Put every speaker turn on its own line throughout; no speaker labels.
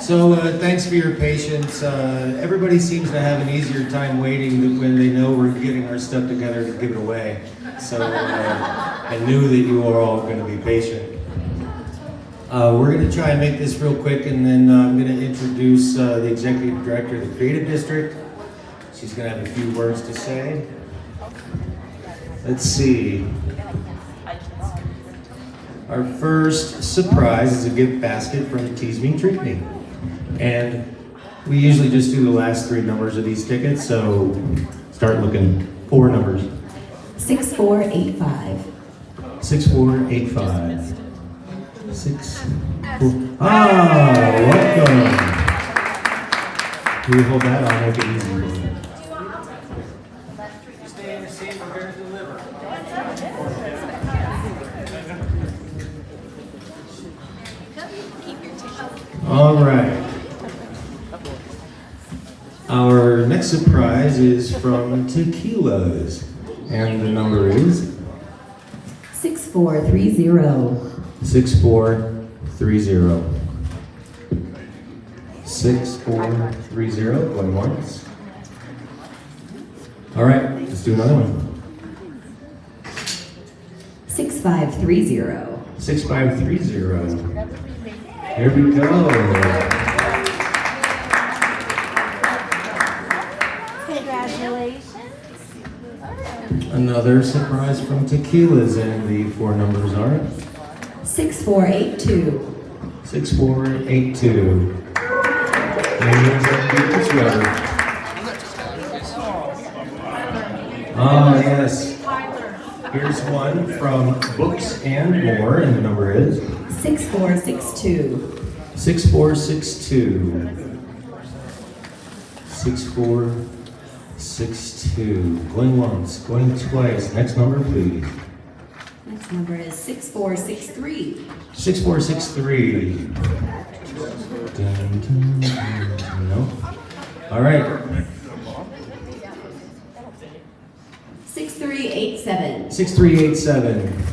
Thanks for your patience. Everybody seems to have an easier time waiting when they know we're getting our stuff together to give it away. So I knew that you were all going to be patient. We're going to try and make this real quick, and then I'm going to introduce the Executive Director of the Creative District. She's going to have a few words to say. Let's see. Our first surprise is a gift basket from Tease Me, Treat Me. And we usually just do the last three numbers of these tickets, so start looking. Four numbers.
6485.
6485. welcome. Can you hold that? I'll make it easy for you. Stay in the seat, we're here to deliver. All right. Our next surprise is from Tequilas, and the number is
6430.
6430. 6430, going once. All right, let's do another one.
6530.
6530. Here we go.
Congratulations.
Another surprise from Tequilas, and the four numbers are
6482.
6482. And here's our beautiful sweater. Ah, yes. Here's one from Books and More, and the number is
6462.
6462. 6462. Going once, going twice. Next number, please.
Next number is 6463.
6463. No. All right.
6387.
6387.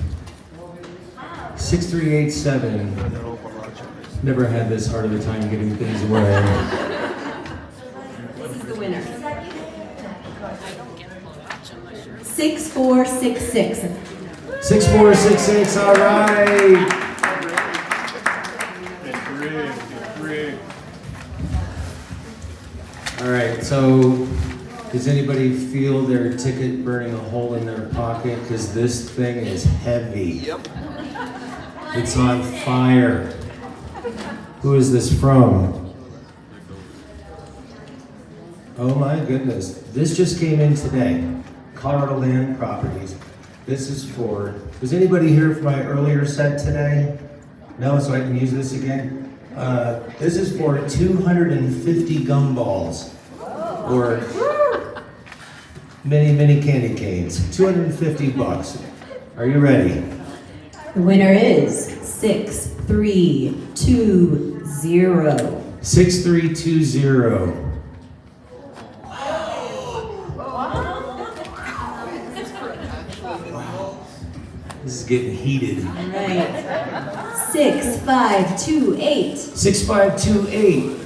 6387. Never had this hard of a time getting things away.
This is the winner. 6466.
6466, all right. All right, so does anybody feel their ticket burning a hole in their pocket? Because this thing is heavy. Yep. It's on fire. Who is this from? Oh my goodness. This just came in today. Colorado Land Properties. This is for, was anybody here for my earlier set today? No, so I can use this again? This is for 250 gumballs. Or many candy canes. 250 bucks. Are you ready?
The winner is 6320.
6320. This is getting heated.
All right. 6528.
6528.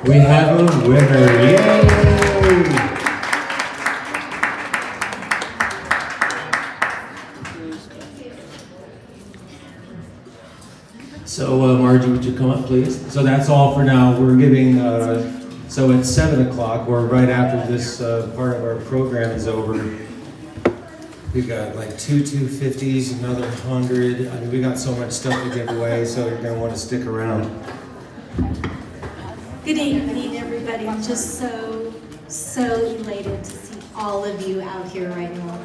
We have a winner. Yay! So, Margie, would you come up, please? So that's all for now. We're giving, so at 7 o'clock, or right after this part of our program is over, we've got like two 250s, another 100. I mean, we got so much stuff to give away, so you're going to want to stick around.
Good evening, everybody. I'm just so elated to see all of you out here right now.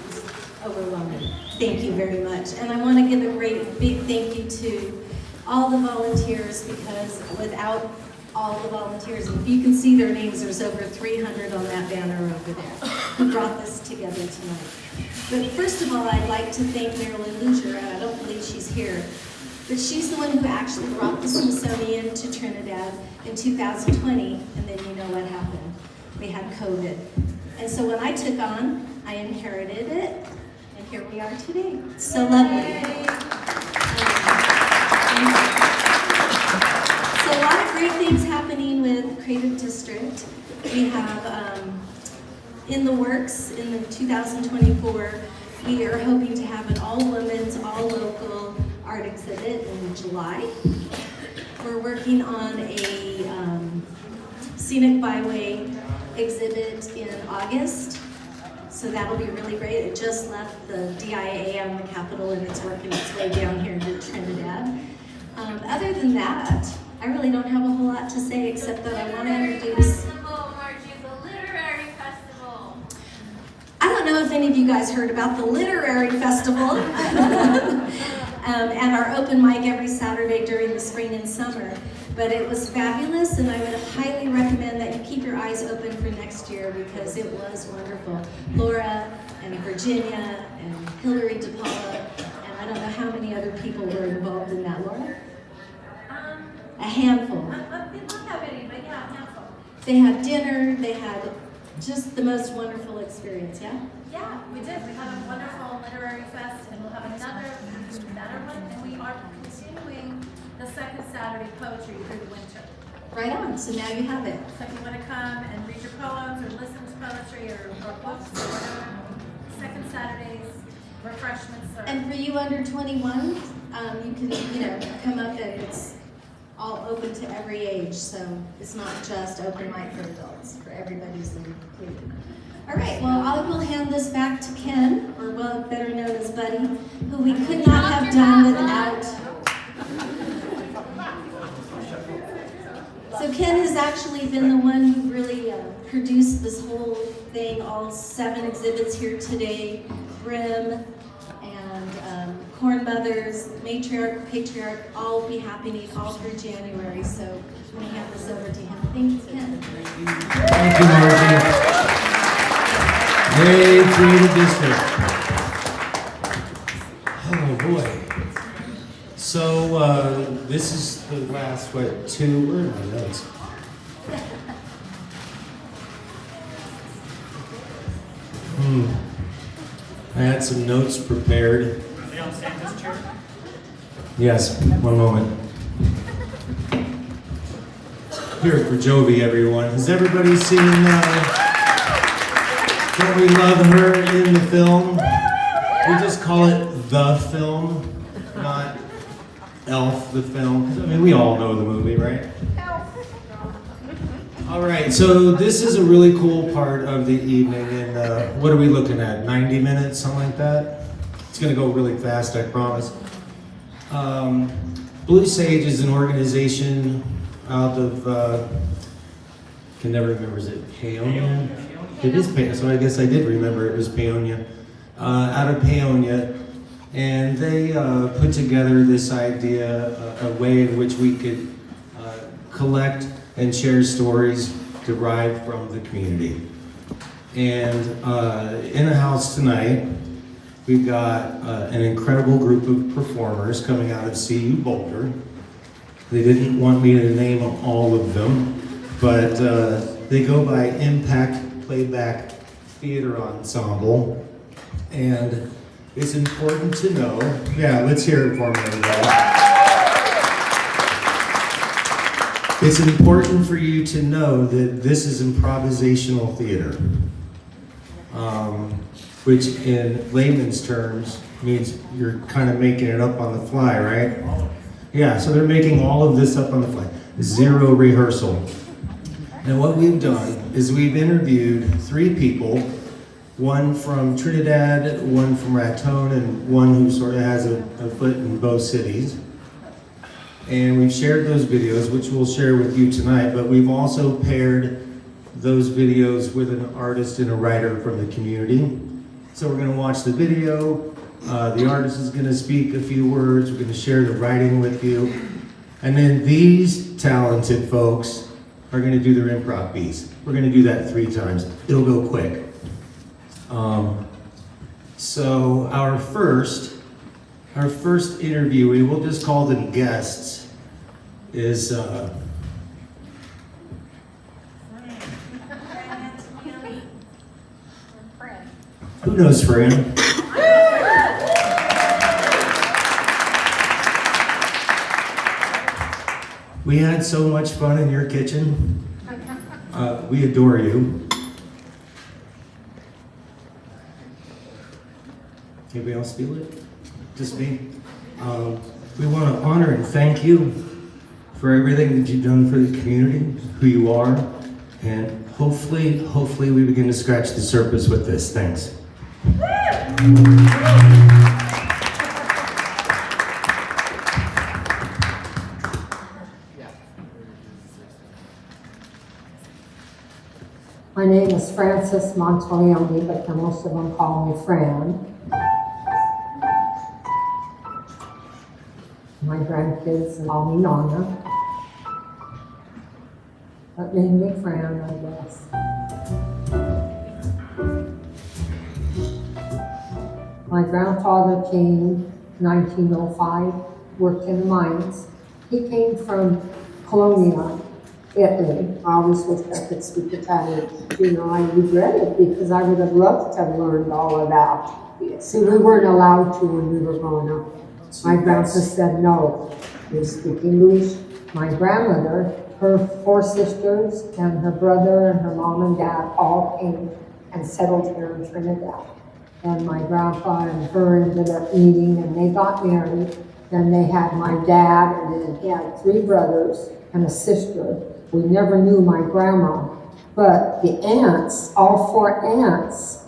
It's overwhelming. Thank you very much. And I want to give a great big thank you to all the volunteers, because without all the volunteers, if you can see their names, there's over 300 on that banner over there who brought this together tonight. But first of all, I'd like to thank Marilyn Luger, and I don't believe she's here, but she's the one who actually brought the Smithsonian to Trinidad in 2020, and then you know what happened. We had COVID. And so when I took on, I inherited it, and here we are today. So lovely. So a lot of great things happening with Creative District. We have in the works in the 2024, we are hoping to have an all-women's, all-local art exhibit in July. We're working on a scenic byway exhibit in August. So that'll be really great. It just left the DIA on the Capitol and it's working its way down here to Trinidad. Other than that, I really don't have a whole lot to say except that I want to introduce.
Margie, the Literary Festival.
I don't know if any of you guys heard about the Literary Festival and our open mic every Saturday during the spring and summer. But it was fabulous, and I would highly recommend that you keep your eyes open for next year because it was wonderful. Laura and Virginia and Hillary DePaula, and I don't know how many other people were involved in that, Laura? A handful.
Not that many, but yeah, a handful.
They had dinner, they had just the most wonderful experience, yeah?
Yeah, we did. We had a wonderful literary fest, and we'll have another better one, and we are continuing the second Saturday poetry through the winter.
Right on, so now you have it.
So if you want to come and read your poems or listen to poetry or books or whatever, second Saturdays, refreshments are.
And for you under 21, you can, come up and it's all open to every age, so it's not just open mic for adults, for everybody's included. All right, well, I will hand this back to Ken, or well, better known as Buddy, who we could not have done without. So Ken has actually been the one who really produced this whole thing, all 7 exhibits here today, Brim and Corn Mothers, Matriarch, Patriarch, all will be happening all through January. So I'm going to hand this over to him. Thank you, Ken.
Thank you, Margie. Yay, Creative District. Oh boy. So this is the last, where are my notes? I had some notes prepared.
Are they on Santa's chair?
Yes, one moment. Here for Jovi, everyone. Has everybody seen Don't We Love Her in the film? We just call it the film, not Elf the film. I mean, we all know the movie, right? All right, so this is a really cool part of the evening, and what are we looking at? 90 minutes, something like that? It's gonna go really fast, I promise. Blue Sage is an organization out of, can never remember, is it Paonia? It is Paonia, so I guess I did remember it was Paonia. Out of Paonia, and they put together this idea, a way in which we could collect and share stories derived from the community. And in the house tonight, we've got an incredible group of performers coming out of CU Boulder. They didn't want me to name all of them, but they go by Impact Playback Theater Ensemble. And it's important to know, yeah, let's hear it for me, everybody. It's important for you to know that this is improvisational theater, which in layman's terms means you're kind of making it up on the fly, right? Yeah, so they're making all of this up on the fly. 0 rehearsal. And what we've done is we've interviewed 3 people, one from Trinidad, one from Raton, and one who sort of has a foot in both cities. And we've shared those videos, which we'll share with you tonight, but we've also paired those videos with an artist and a writer from the community. So we're gonna watch the video, the artist is gonna speak a few words, we're gonna share the writing with you, and then these talented folks are gonna do their improv piece. We're gonna do that 3 times. It'll go quick. So our first interviewee, we'll just call them guests, is who knows Fran? We had so much fun in your kitchen. We adore you. Anybody else feel it? Just me? We want to honor and thank you for everything that you've done for the community, who you are, and hopefully we begin to scratch the surface with this. Thanks.
My name is Frances Monteleone, but most of them call me Fran. My grandkids call me Nana, but name me Fran, I guess. My grandfather came 1905, worked in the mines. He came from Colonia, Italy. I always wish I could speak Italian. You know, I regret it because I would have loved to have learned all of that. See, we weren't allowed to when we were growing up. My grandpa said, no, you speak English. My grandmother, her 4 sisters, and her brother and her mom and dad all came and settled here in Trinidad. And my grandpa and her ended up meeting and they got married. Then they had my dad, and then he had 3 brothers and a sister. We never knew my grandma, but the aunts, all 4 aunts,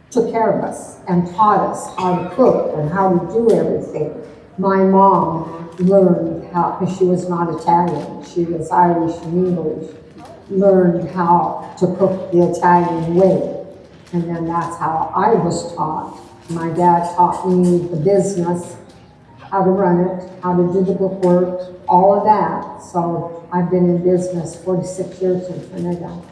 took care of us and taught us how to cook and how to do everything. My mom learned how, because she was not Italian, she was Irish and English, learned how to cook the Italian way. And then that's how I was taught. My dad taught me the business, how to run it, how to do the bookwork, all of that. So I've been in business 46 years in Trinidad.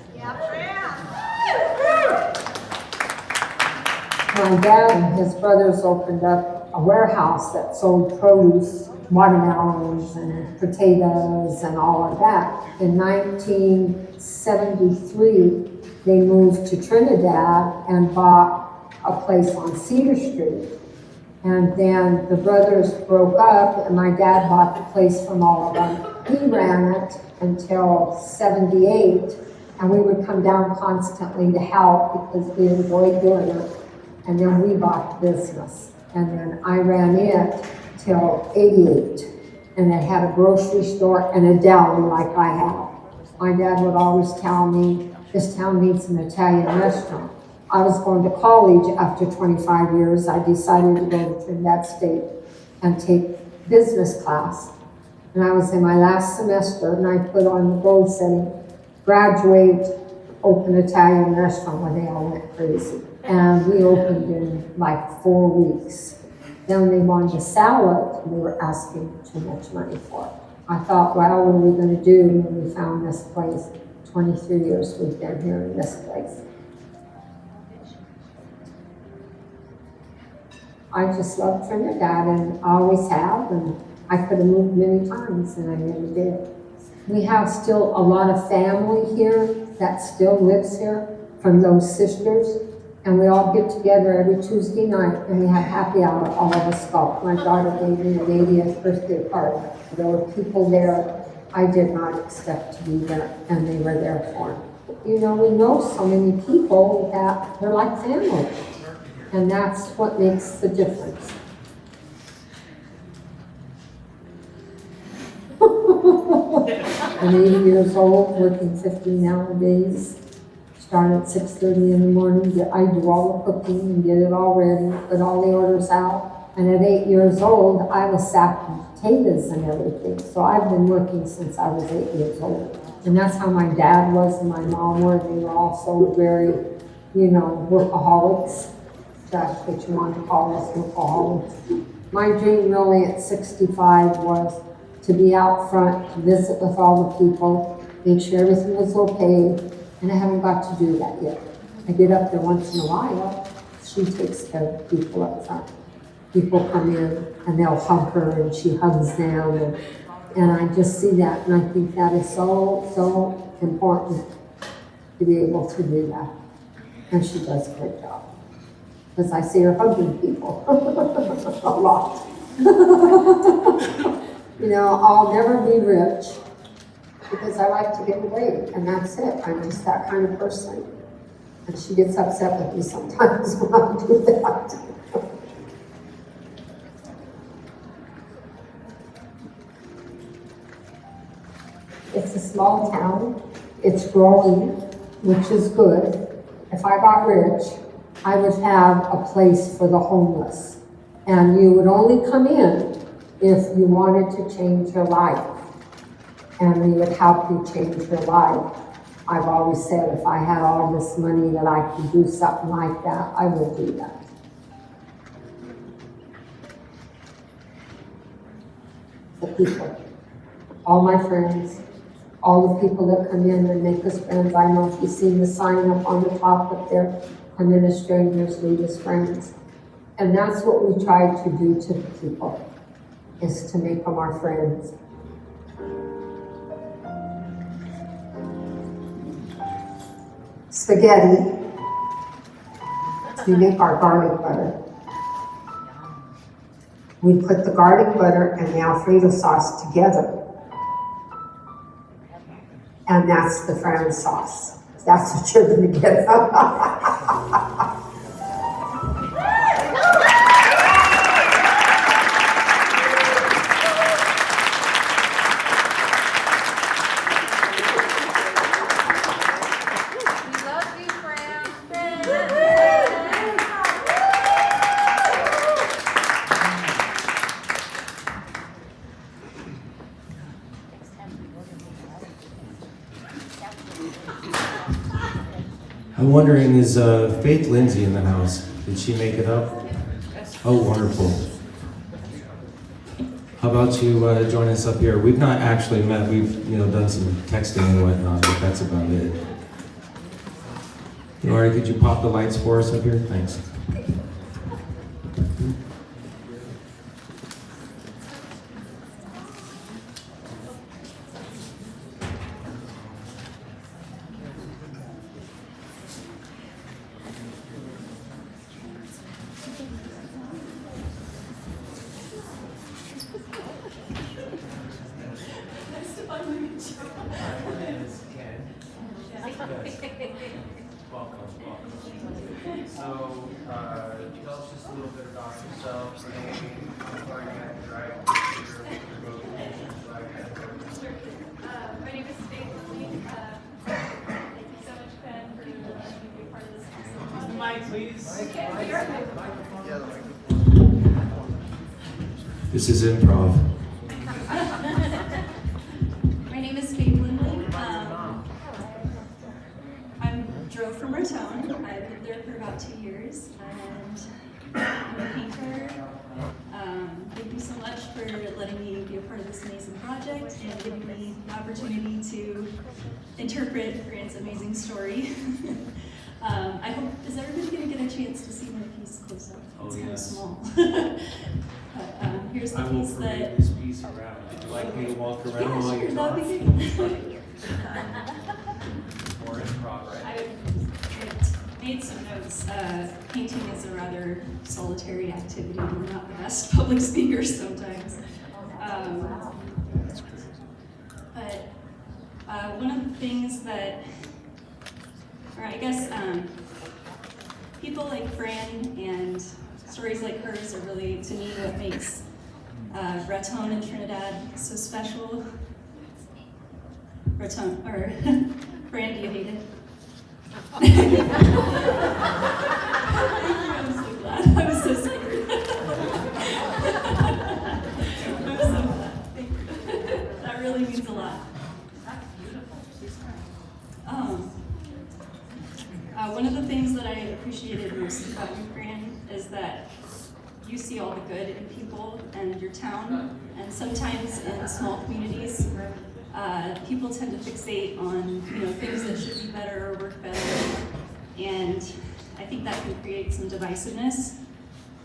My dad and his brothers opened up a warehouse that sold produce, watermelons and potatoes and all of that. In 1973, they moved to Trinidad and bought a place on Cedar Street. And then the brothers broke up and my dad bought the place from all of them. He ran it until 78, and we would come down constantly to help because we enjoyed doing it. And then we bought the business. And then I ran it till 88. And it had a grocery store and a deli like I have. My dad would always tell me, this town needs an Italian restaurant. I was going to college after 25 years. I decided to go to Trinidad State and take business class. And I was in my last semester and I put on the goal setting, graduate, open Italian restaurant, where they all went crazy. And we opened in like 4 weeks. Then they wanted to sell it, and they were asking too much money for it. I thought, well, what are we going to do when we found this place? 23 years we've been here in this place. I just love Trinidad and I always have, and I could have moved many times and I never did. We have still a lot of family here that still lives here from those sisters, and we all get together every Tuesday night and we have happy hour, all of us go. My daughter gave me an 80th birthday party. There were people there I did not expect to be there, and they were there for me. You know, we know so many people that they're like family, and that's what makes the difference. I'm 80 years old, working 50 nowadays. Start at 6:30 in the morning. I do all the cooking and get it all ready, put all the orders out. And at 8 years old, I was sacking potatoes and everything. So I've been working since I was 8 years old. And that's how my dad was and my mom were. They were also very, you know, workaholics. That's what you want to call us, workaholics. My dream really at 65 was to be out front, to visit with all the people, make sure everything was okay, and I haven't got to do that yet. I get up there once in a while. She takes care of the people up front. People come in and they'll hug her and she hugs them, and I just see that, and I think that is so, so important to be able to do that. And she does a great job. Because I see her hugging people a lot. You know, I'll never be rich, because I like to get away, and that's it. I'm just that kind of person. And she gets upset with me sometimes when I do that. It's a small town. It's growing, which is good. If I got rich, I would have a place for the homeless. And you would only come in if you wanted to change your life. And we would help you change your life. I've always said if I had all this money that I could do something like that, I would do that. The people, all my friends, all the people that come in and make us friends. I know if you've seen the sign up on the top up there, come in as strangers, leave as friends. And that's what we try to do to the people, is to make them our friends. Spaghetti, we make our garlic butter. We put the garlic butter and the Alfredo sauce together. And that's the Fran sauce. That's what you're gonna get.
We love you, Fran.
I'm wondering, is Faith Lindsay in the house? Did she make it up? Oh, wonderful. How about you join us up here? We've not actually met. We've done some texting and whatnot, but that's about it. Nora, could you pop the lights for us up here? Thanks.
So, tell us just a little bit about yourself, name, how you had right,
My name is Faith Lilly. Thank you so much, Ben, for letting me be part of this awesome
Mike, please.
This is improv.
My name is Faith Lindley. I drove from Raton. I lived there for about 2 years, and I'm a painter. Thank you so much for letting me be a part of this amazing project and giving me the opportunity to interpret Grant's amazing story. I hope, is everybody going to get a chance to see my piece close up? It's kind of small. But here's the piece that...
this piece around. Would you like me to walk around
Yeah,
while
sure,
you
that'd
talk?
be good.
Or in progress.
I made some notes. Painting is a rather solitary activity. We're not the best public speakers sometimes. But one of the things that, or I guess people like Fran and stories like hers are really, to me, what makes Raton and Trinidad so special. Raton, or Fran, do you hate it? I'm so glad. I was so scared. I'm so glad. Thank you. That really means a lot. One of the things that I appreciated most about you, Fran, is that you see all the good in people and your town, and sometimes in small communities, people tend to fixate on things that should be better or work better, and I think that can create some divisiveness.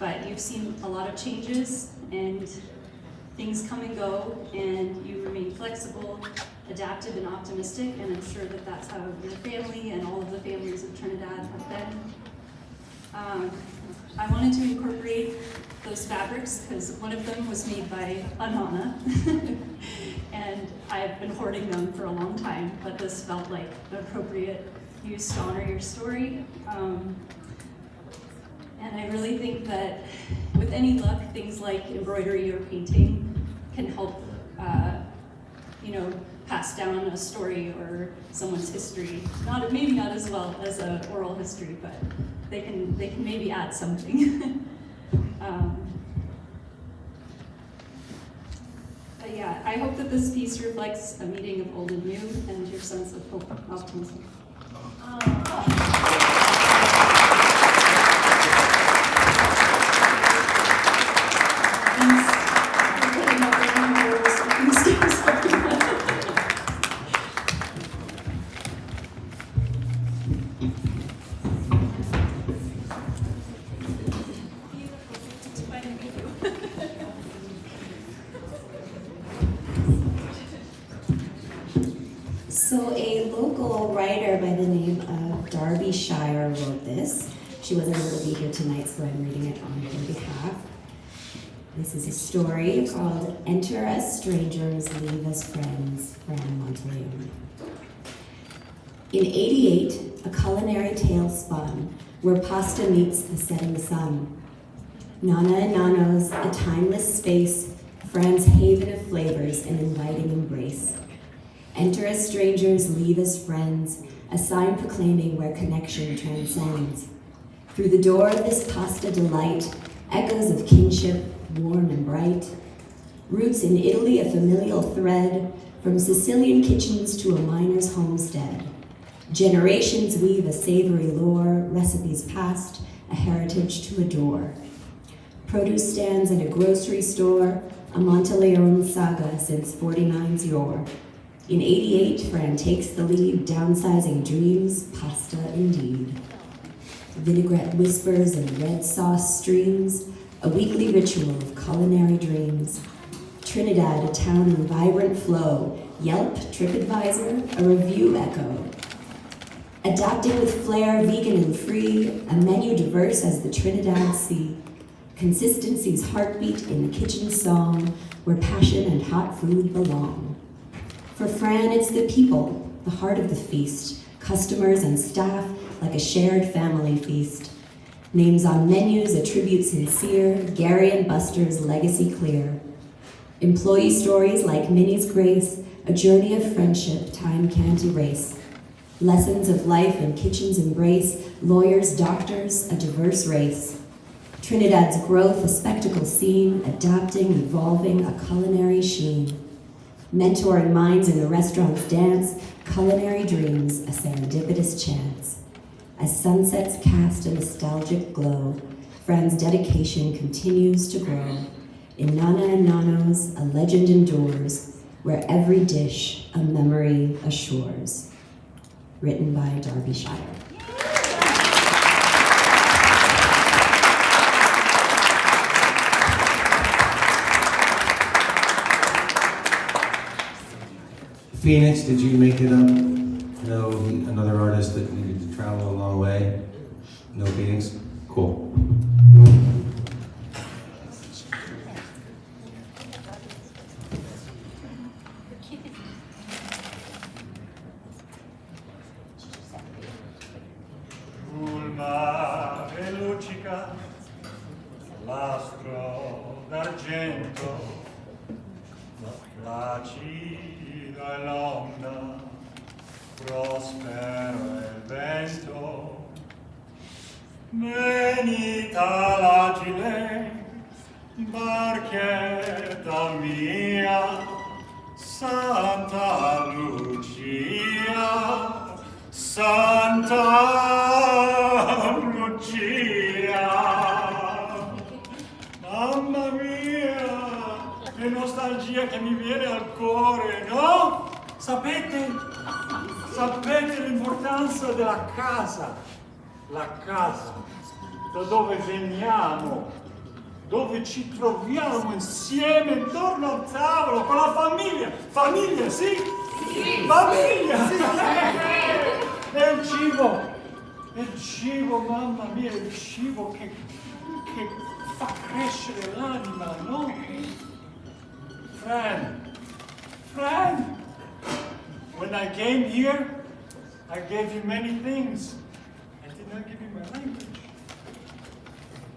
But you've seen a lot of changes, and things come and go, and you remain flexible, adaptive, and optimistic, and I'm sure that that's how your family and all of the families of Trinidad have been. I wanted to incorporate those fabrics because one of them was made by Anana, and I've been hoarding them for a long time, but this felt like an appropriate use to honor your story. And I really think that with any luck, things like embroidery or painting can help, pass down a story or someone's history. Maybe not as well as an oral history, but they can maybe add something. But yeah, I hope that this piece reflects a meeting of old and new and your sense of hope and optimism.
So a local writer by the name of Darby Shire wrote this. She wasn't able to be here tonight, so I'm reading it on her behalf. This is a story called Enter as Strangers, Leave as Friends, Fran Monteleone. In '88, a culinary tale spun where pasta meets the setting sun. Nana and Nano's, a timeless space, Fran's haven of flavors and inviting embrace. Enter as strangers, leave as friends, a sign proclaiming where connection transcends. Through the door of this pasta delight, echoes of kinship, warm and bright. Roots in Italy, a familial thread, from Sicilian kitchens to a miner's homestead. Generations weave a savory lore, recipes past, a heritage to adore. Produce stands at a grocery store, a Monteleone saga since 49's yore. In '88, Fran takes the lead, downsizing dreams, pasta indeed. Vinaigrette whispers and red sauce streams, a weekly ritual of culinary dreams. Trinidad, a town in vibrant flow, Yelp, TripAdvisor, a review echo. Adapting with flair, vegan and free, a menu diverse as the Trinidad Sea. Consistency's heartbeat in the kitchen song, where passion and hot food belong. For Fran, it's the people, the heart of the feast, customers and staff like a shared family feast. Names on menus, a tribute sincere, Gary and Buster's legacy clear. Employee stories like Minnie's grace, a journey of friendship time can't erase. Lessons of life and kitchen's embrace, lawyers, doctors, a diverse race. Trinidad's growth, a spectacle scene, adapting, evolving, a culinary sheen. Mentoring minds in the restaurant's dance, culinary dreams, a serendipitous chance. As sunsets cast a nostalgic glow, Fran's dedication continues to grow. In Nana and Nano's, a legend endures, where every dish a memory assures. Written by Darby Shire.
Phoenix, did you make it up? No, another artist that needed to travel a long way? No Phoenix? Cool.
Sul mare luccica l'astro d'argento, placida è l'onda, prospero è il vento, venita l'agile barchetta mia, Santa Lucia, Santa Lucia. Mamma mia, che nostalgia che mi viene al cuore, no? Sapete l'importanza della casa, la casa, da dove veniamo, dove ci troviamo insieme intorno al tavolo con la famiglia. Famiglia, sì? Sì. Famiglia! Sì. E il cibo, mamma mia, il cibo che fa crescere l'anima, no? Fran, When I came here, I gave you many things. I did not give you my language.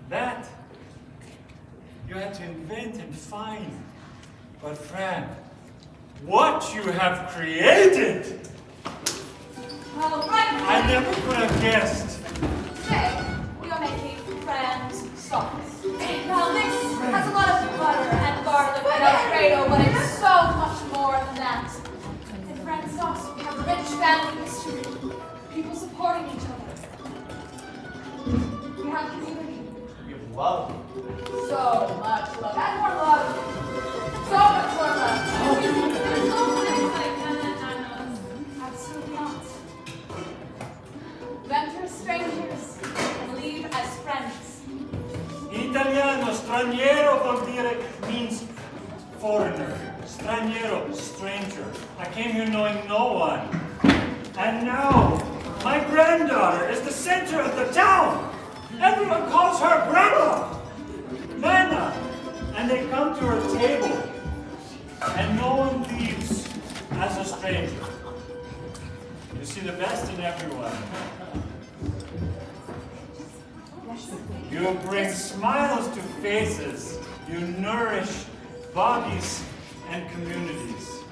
That you had to invent and find. But Fran, what you have created,
Well, right
I never could have guessed.
today, we are making Fran's sauce. Now, this has a lot of butter and garlic and Alfredo, but it's so much more than that. In Fran's sauce, we have rich family history, people supporting each other. We have community.
You have love.
So much love. And more love. So much more love. There's no place like Canadanos. Absolutely not. We enter as strangers and leave as friends.
In Italiano, straniero vuol dire means foreigner. Straniero, stranger. I came here knowing no one. And now, my granddaughter is the center of the town. Everyone calls her Grandma, Nana, and they come to her table. And no one leaves as a stranger. You see the best in everyone. You bring smiles to faces. You nourish bodies and communities.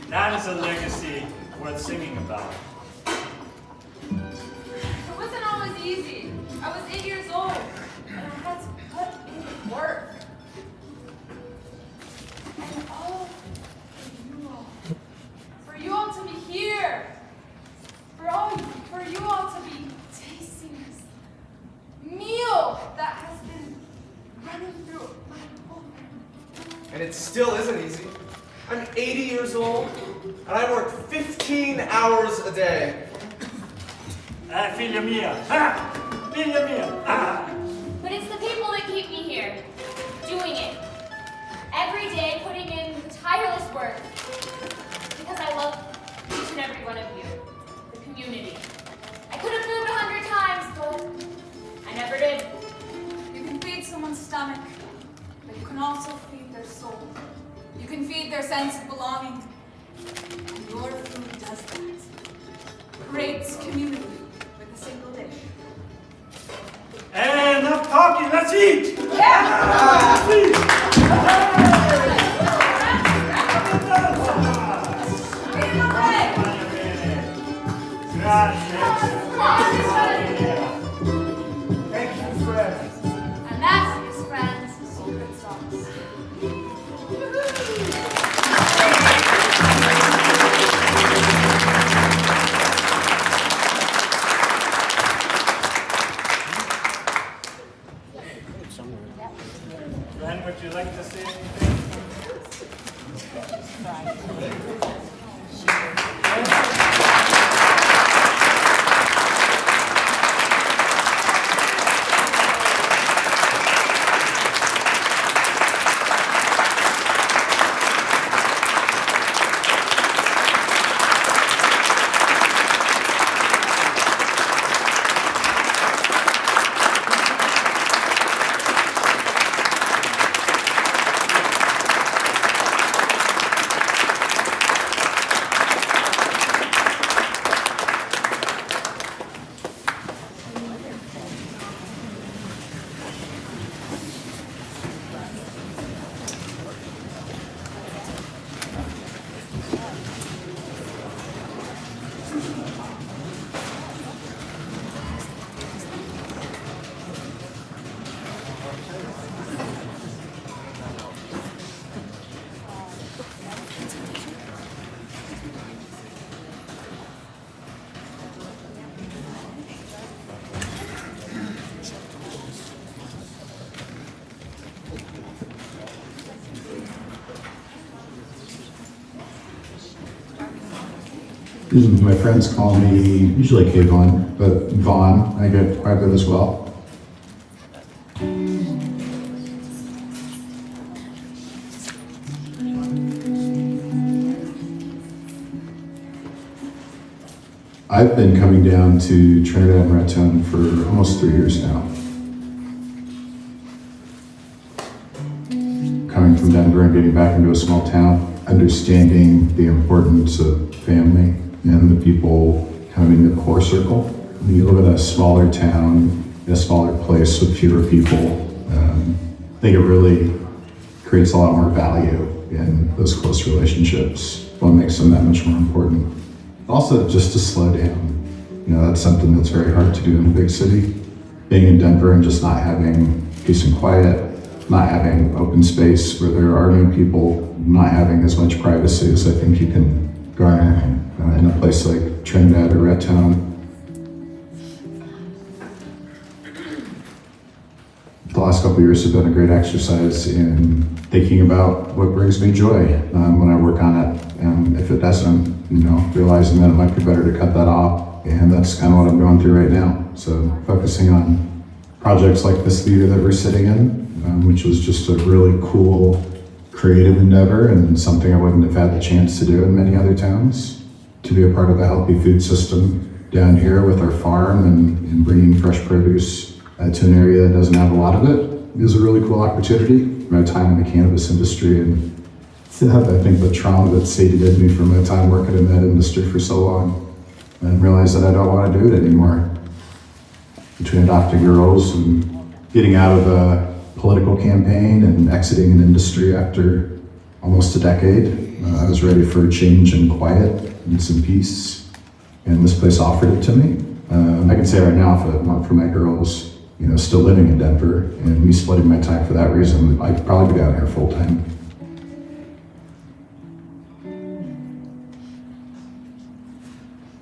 That is a legacy worth singing about.
It wasn't always easy. I was 8 years old, and I had to put in work. And all for you all to be here, for you all to be tasting this meal that has been running through my whole family.
And it still isn't easy. I'm 80 years old, and I work 15 hours a day.
Figlia mia. Ah! Figlia mia. Ah!
But it's the people that keep me here, doing it. Every day putting in tireless work. Because I love each and every one of you, the community. I could have moved 100 times, but I never did.
You can feed someone's stomach, but you can also feed their soul. You can feed their sense of belonging. And your food does that. Creates community with a single dish.
Hey, enough talking, let's eat!
Yeah!
Let's eat!
Thank you, Fred.
And that is Fran's secret sauce.
Ren, would you like to say anything?
My friends call me usually Kayvon, but Vaughn, I get quite a bit as well. I've been coming down to Trinidad and Raton for almost 3 years now. Coming from Denver and getting back into a small town, understanding the importance of family and the people having the core circle. When you live in a smaller town, in a smaller place with fewer people, I think it really creates a lot more value in those close relationships. What makes them that much more important. Also, just to slow down. You know, that's something that's very hard to do in a big city. Being in Denver and just not having peace and quiet, not having open space where there are no people, not having as much privacy as I think you can garner in a place like Trinidad or Raton. The last couple of years have been a great exercise in thinking about what brings me joy when I work on it. And if it doesn't, realizing that it might be better to cut that off. And that's kind of what I'm going through right now. So focusing on projects like this theater that we're sitting in, which was just a really cool, creative endeavor and something I wouldn't have had the chance to do in many other towns. To be a part of a healthy food system down here with our farm and bringing fresh produce to an area that doesn't have a lot of it is a really cool opportunity. My time in the cannabis industry and I think the trauma that sated me from my time working in that industry for so long, and realized that I don't want to do it anymore. Between adopting girls and getting out of a political campaign and exiting an industry after almost a decade, I was ready for a change and quiet and some peace, and this place offered it to me. I can say right now, if it weren't for my girls, still living in Denver and me splitting my time for that reason, I'd probably be down here full time.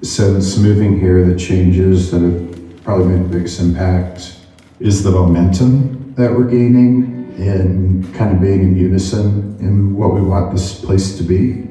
Since moving here, the changes that have probably made the biggest impact is the momentum that we're gaining and kind of being in unison in what we want this place to be.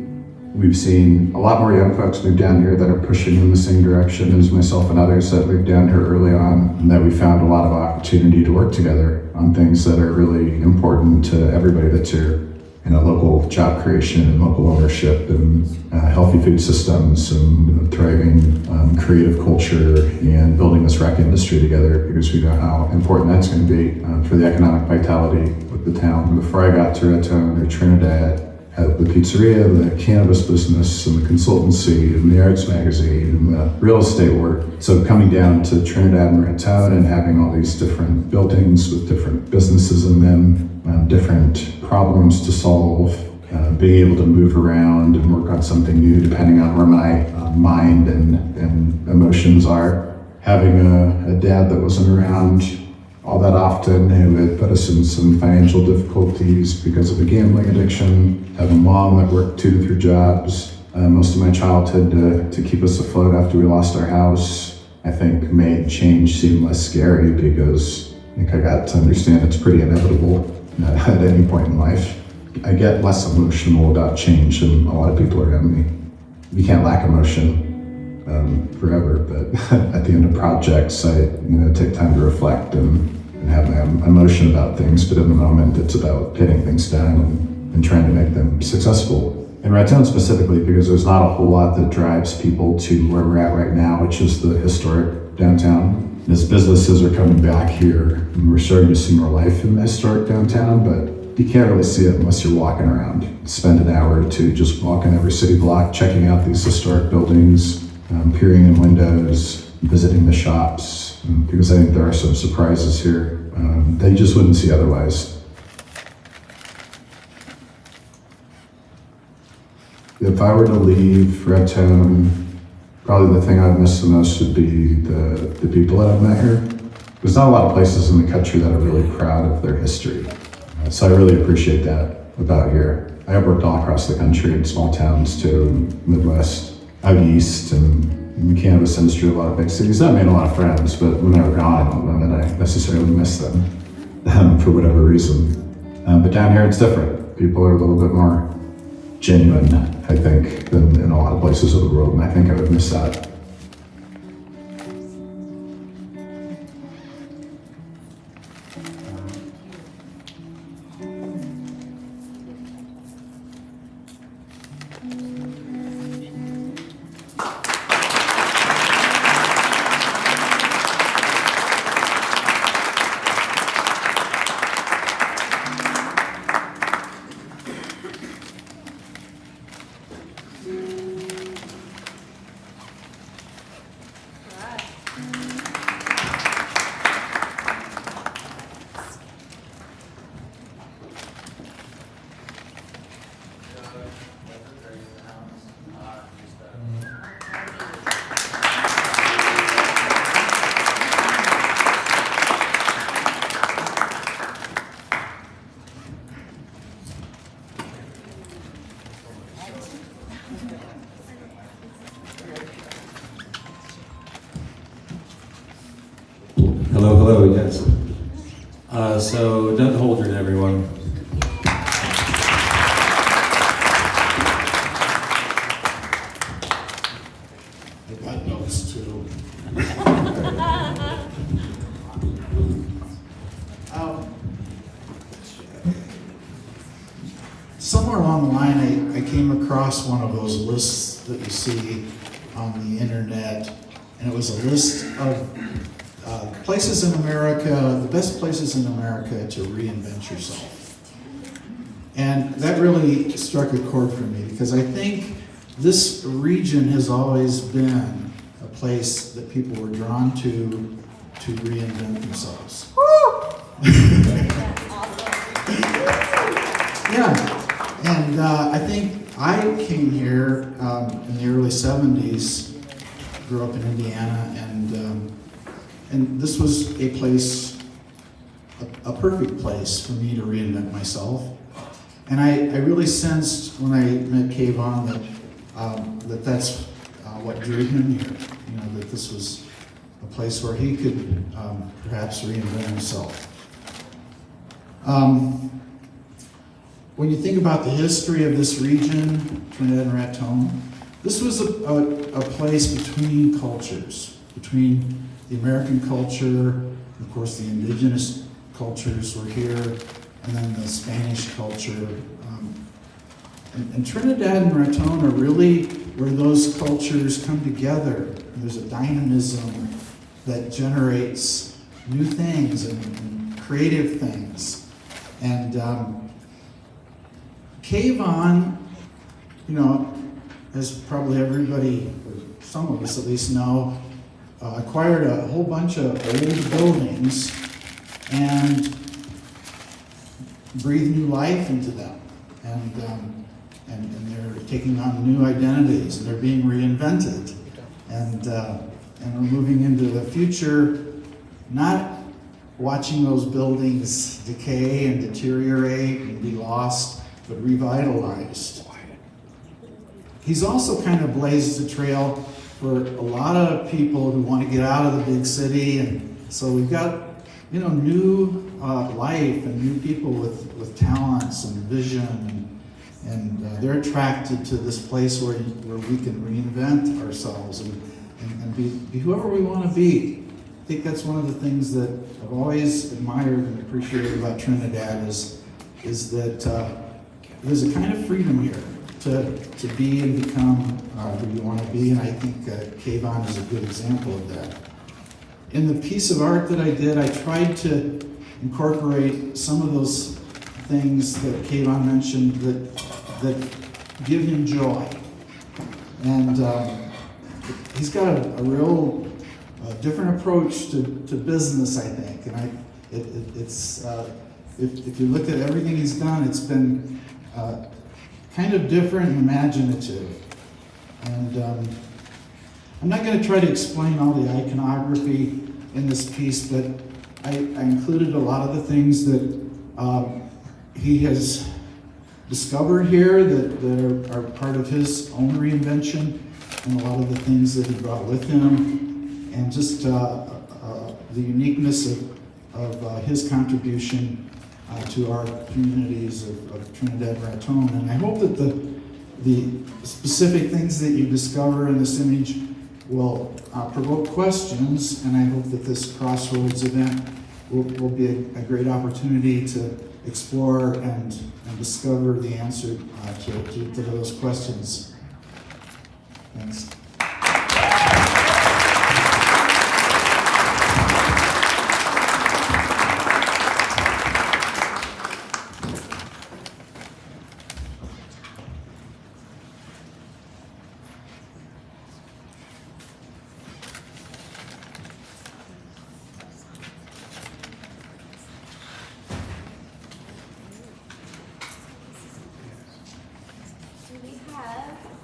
We've seen a lot more young folks move down here that are pushing in the same direction as myself and others that moved down here early on, and that we found a lot of opportunity to work together on things that are really important to everybody that's here. Local job creation and local ownership and healthy food systems and thriving creative culture and building this rec industry together, because we know how important that's going to be for the economic vitality of the town. Before I got to Raton or Trinidad, had the pizzeria, the cannabis business, and the consultancy, and the arts magazine, and the real estate work. So coming down to Trinidad and Raton and having all these different buildings with different businesses in them, different problems to solve, being able to move around and work on something new depending on where my mind and emotions are. Having a dad that wasn't around all that often, who had put us in some financial difficulties because of a gambling addiction, have a mom that worked 2 to 3 jobs most of my childhood to keep us afloat after we lost our house, I think made change seem less scary, because I think I got to understand it's pretty inevitable at any point in life. I get less emotional about change than a lot of people around me. You can't lack emotion forever, but at the end of projects, I take time to reflect and have my emotion about things, but in the moment, it's about getting things done and trying to make them successful. In Raton specifically, because there's not a whole lot that drives people to where we're at right now, which is the historic downtown. As businesses are coming back here, and we're starting to see more life in the historic downtown, but you can't really see it unless you're walking around. Spend an hour or two just walking every city block, checking out these historic buildings, peering in windows, visiting the shops, because I think there are some surprises here that you just wouldn't see otherwise. If I were to leave Raton, probably the thing I'd miss the most would be the people that I've met here. There's not a lot of places in the country that are really proud of their history. So I really appreciate that about here. I have worked all across the country in small towns too, Midwest, out east, and in the cannabis industry, a lot of big cities. That made a lot of friends, but when they were gone, I don't know that I necessarily miss them for whatever reason. But down here, it's different. People are a little bit more genuine, I think, than in a lot of places of the world, and I think I would miss that.
Hello, hello, yes. So, Doug Holdren, everyone.
I got notes too. Somewhere along the line, I came across one of those lists that you see on the internet, and it was a list of places in America, the best places in America to reinvent yourself. And that really struck a chord for me because I think this region has always been a place that people were drawn to reinvent themselves. Yeah. And I think I came here in the early 70s, grew up in Indiana, and this was a place, a perfect place for me to reinvent myself. And I really sensed when I met Kayvon that that's what drew him here. You know, that this was a place where he could perhaps reinvent himself. When you think about the history of this region, Trinidad and Raton, this was a place between cultures, between the American culture, of course the indigenous cultures were here, and then the Spanish culture. And Trinidad and Raton are really where those cultures come together. And there's a dynamism that generates new things and creative things. And Kayvon, you know, as probably everybody, or some of us at least know, acquired a whole bunch of old buildings and breathed new life into them. And they're taking on new identities, and they're being reinvented. And we're moving into the future, not watching those buildings decay and deteriorate and be lost, but revitalized. He's also kind of blazed a trail for a lot of people who want to get out of the big city, and so we've got, you know, new life and new people with talents and vision, and they're attracted to this place where we can reinvent ourselves and be whoever we want to be. I think that's one of the things that I've always admired and appreciated about Trinidad is that there's a kind of freedom here to be and become who you want to be, and I think Kayvon is a good example of that. In the piece of art that I did, I tried to incorporate some of those things that Kayvon mentioned that give him joy. And he's got a real different approach to business, I think. And it's if you look at everything he's done, it's been kind of different and imaginative. And I'm not going to try to explain all the iconography in this piece, but I included a lot of the things that he has discovered here that are part of his own reinvention, and a lot of the things that he brought with him, and just the uniqueness of his contribution to our communities of Trinidad and Raton. And I hope that the specific things that you discover in this image will provoke questions, and I hope that this Crossroads event will be a great opportunity to explore and discover the answer to those questions. Thanks.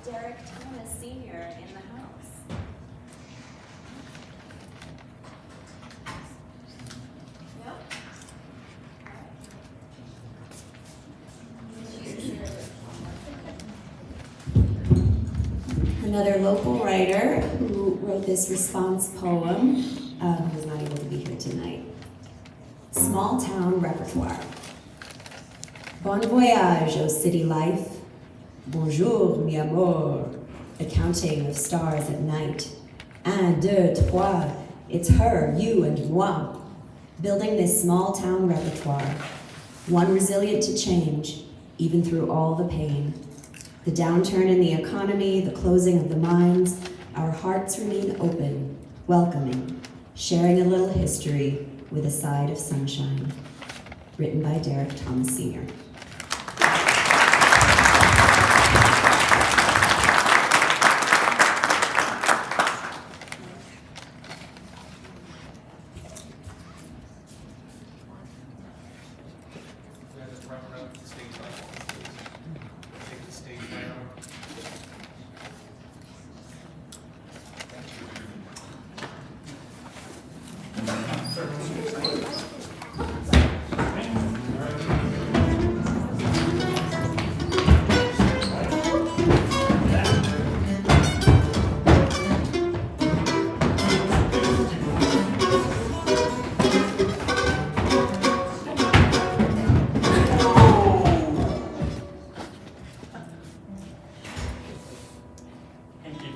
Derek Thomas Sr. in the house. Another local writer who wrote this response poem, who was not able to be here small town repertoire. Bon voyage, O city life. Bonjour, mi amour. The counting of stars at night. Un, deux, trois. It's her, you, and moi. Building this small town repertoire. One resilient to change, even through all the pain. The downturn in the economy, the closing of the mines, our hearts remain open, welcoming, sharing a little history with a side of sunshine. Written by Derek Thomas Sr.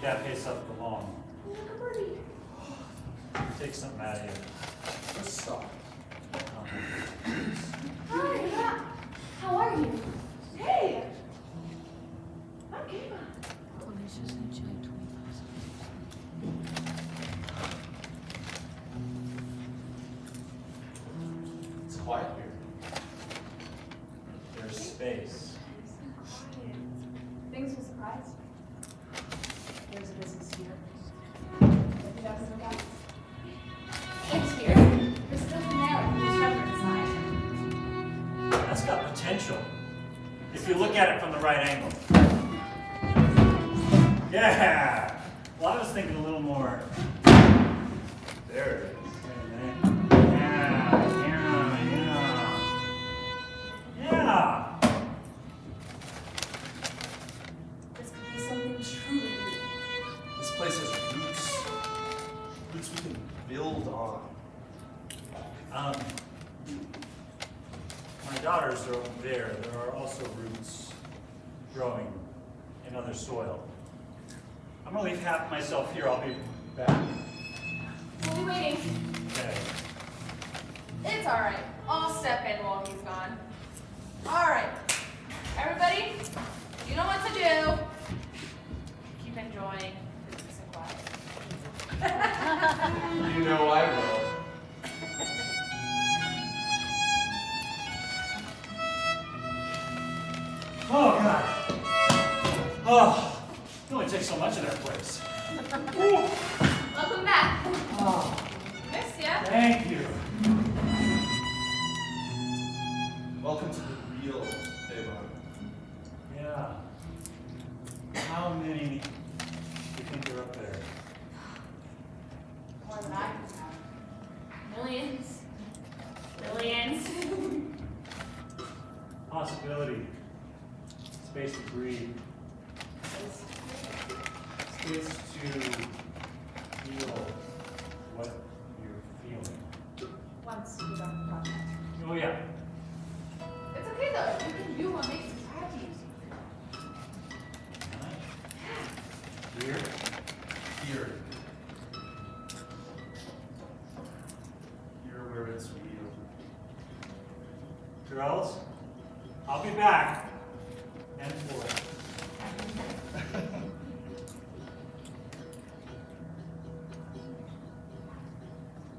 That pace up for long. Take something out of here.
Just stop.
Hi, how are you? Hey! I'm Kayla.
It's quiet here.
There's space.
Things will surprise you. There's a business here. If that doesn't work out. It's here. There's nothing there. There's treasure inside.
That's got potential. If you look at it from the right angle. Yeah! Well, I was thinking a little more.
There it is.
Yeah.
This could be something truly beautiful.
This place has roots. Roots we can build on.
My daughters are over there. There are also roots growing in other soil. I'm gonna leave half myself here. I'll be back.
We'll be waiting.
Okay.
It's alright. I'll step in while he's gone. Alright. Everybody, you know what to do. Keep enjoying the peace and quiet.
You know I will.
Oh, God. Oh, it only takes so much of that place.
Welcome back.
Oh,
Miss ya.
thank you.
Welcome to the real Devon.
Yeah. How many do you think are up there?
More than I can count.
Millions. Billions.
Possibility. Space to breathe. Space to feel what you're feeling.
Once you get on the project.
Oh, yeah.
It's okay though. You can do what makes us happy.
Here.
Here. Here where it's real.
Girls, I'll be back. And boy.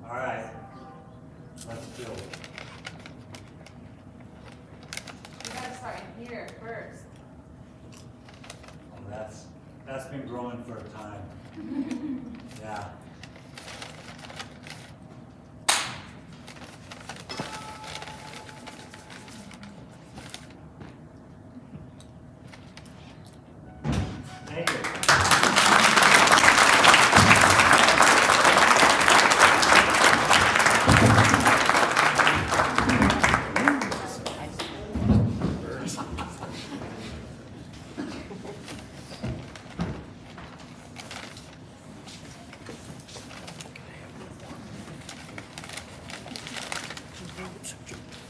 All right. Let's build.
You gotta start in here first.
Oh, that's been growing for a time. Yeah. Thank you.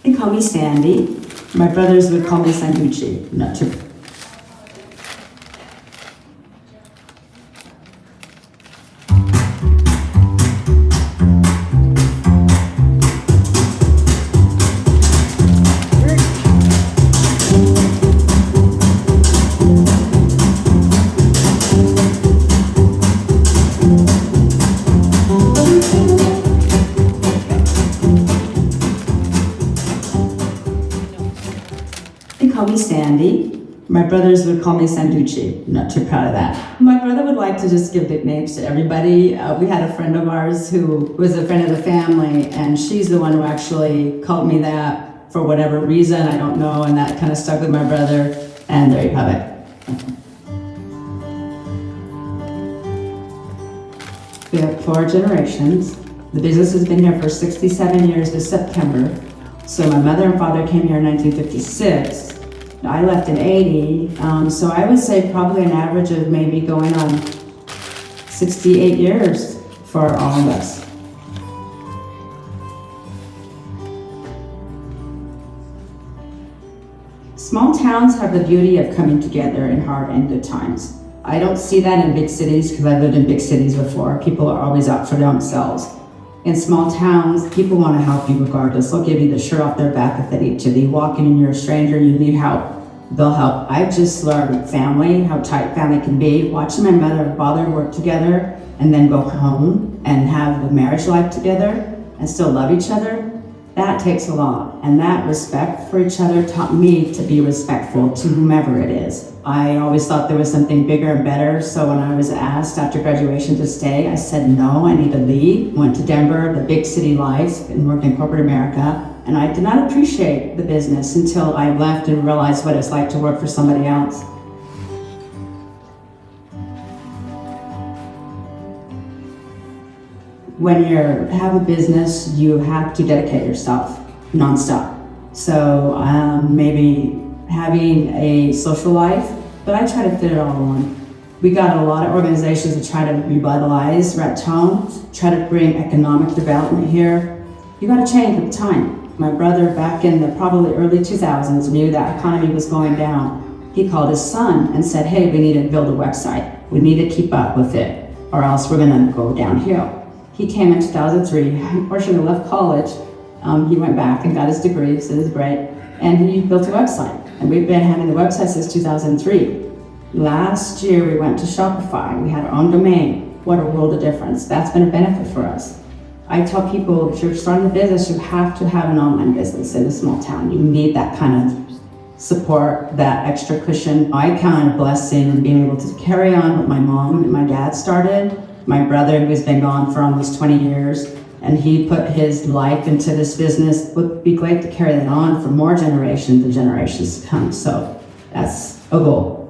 They call me Sandy. My brothers would call me Sanducci. Not too. They call me Sandy. My brothers would call me Sanducci. I'm not too proud of that. My brother would like to just give nicknames to everybody. We had a friend of ours who was a friend of the family, and she's the one who actually called me that for whatever reason, I don't know, and that kind of stuck with my brother, and there you have it. We have 4 generations. The business has been here for 67 years this September. So my mother and father came here in 1956. I left in 80, so I would say probably an average of maybe going on 68 years for all of us. Small towns have the beauty of coming together in hard and good times. I don't see that in big cities because I've lived in big cities before. People are always out for themselves. In small towns, people want to help you regardless. They'll give you the shirt off their back if they need to. They walk in and you're a stranger, you need help, they'll help. I've just learned family, how tight family can be. Watching my mother and father work together and then go home and have the marriage life together and still love each other, that takes a lot. And that respect for each other taught me to be respectful to whomever it is. I always thought there was something bigger and better, so when I was asked after graduation to stay, I said no, I need to leave. Went to Denver, the big city life, and worked in corporate America, and I did not appreciate the business until I left and realized what it's like to work for somebody else. When you have a business, you have to dedicate yourself nonstop. So maybe having a social life, but I try to fit it all in one. We got a lot of organizations that try to revitalize Raton, try to bring economic development here. You got to change with time. My brother back in the probably early 2000s knew that economy was going down. He called his son and said, hey, we need to build a website. We need to keep up with it or else we're gonna go downhill. He came in 2003, unfortunately left college. He went back and got his degree, so it was great. And he built a website. And we've been having the website since 2003. Last year we went to Shopify. We had our own domain. What a world of difference. That's been a benefit for us. I tell people, if you're starting a business, you have to have an online business in a small town. You need that kind of support, that extra cushion. I count it a blessing in being able to carry on what my mom and my dad started. My brother, who's been gone for almost 20 years, and he put his life into this business. It would be great to carry that on for more generations and generations to come. So that's a goal.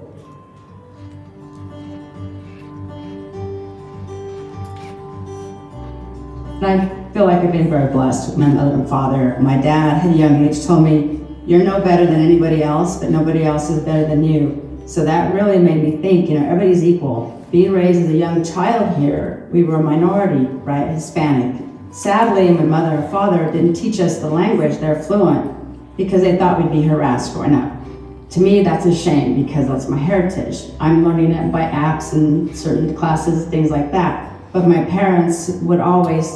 And I feel like I've been very blessed with my mother and father. My dad, at a young age, told me, you're no better than anybody else, but nobody else is better than you. So that really made me think, everybody's equal. Being raised as a young child here, we were a minority, right, Hispanic. Sadly, my mother and father didn't teach us the language, they're fluent, because they thought we'd be harassed growing up. To me, that's a shame because that's my heritage. I'm learning it by apps and certain classes, things like that. But my parents would always,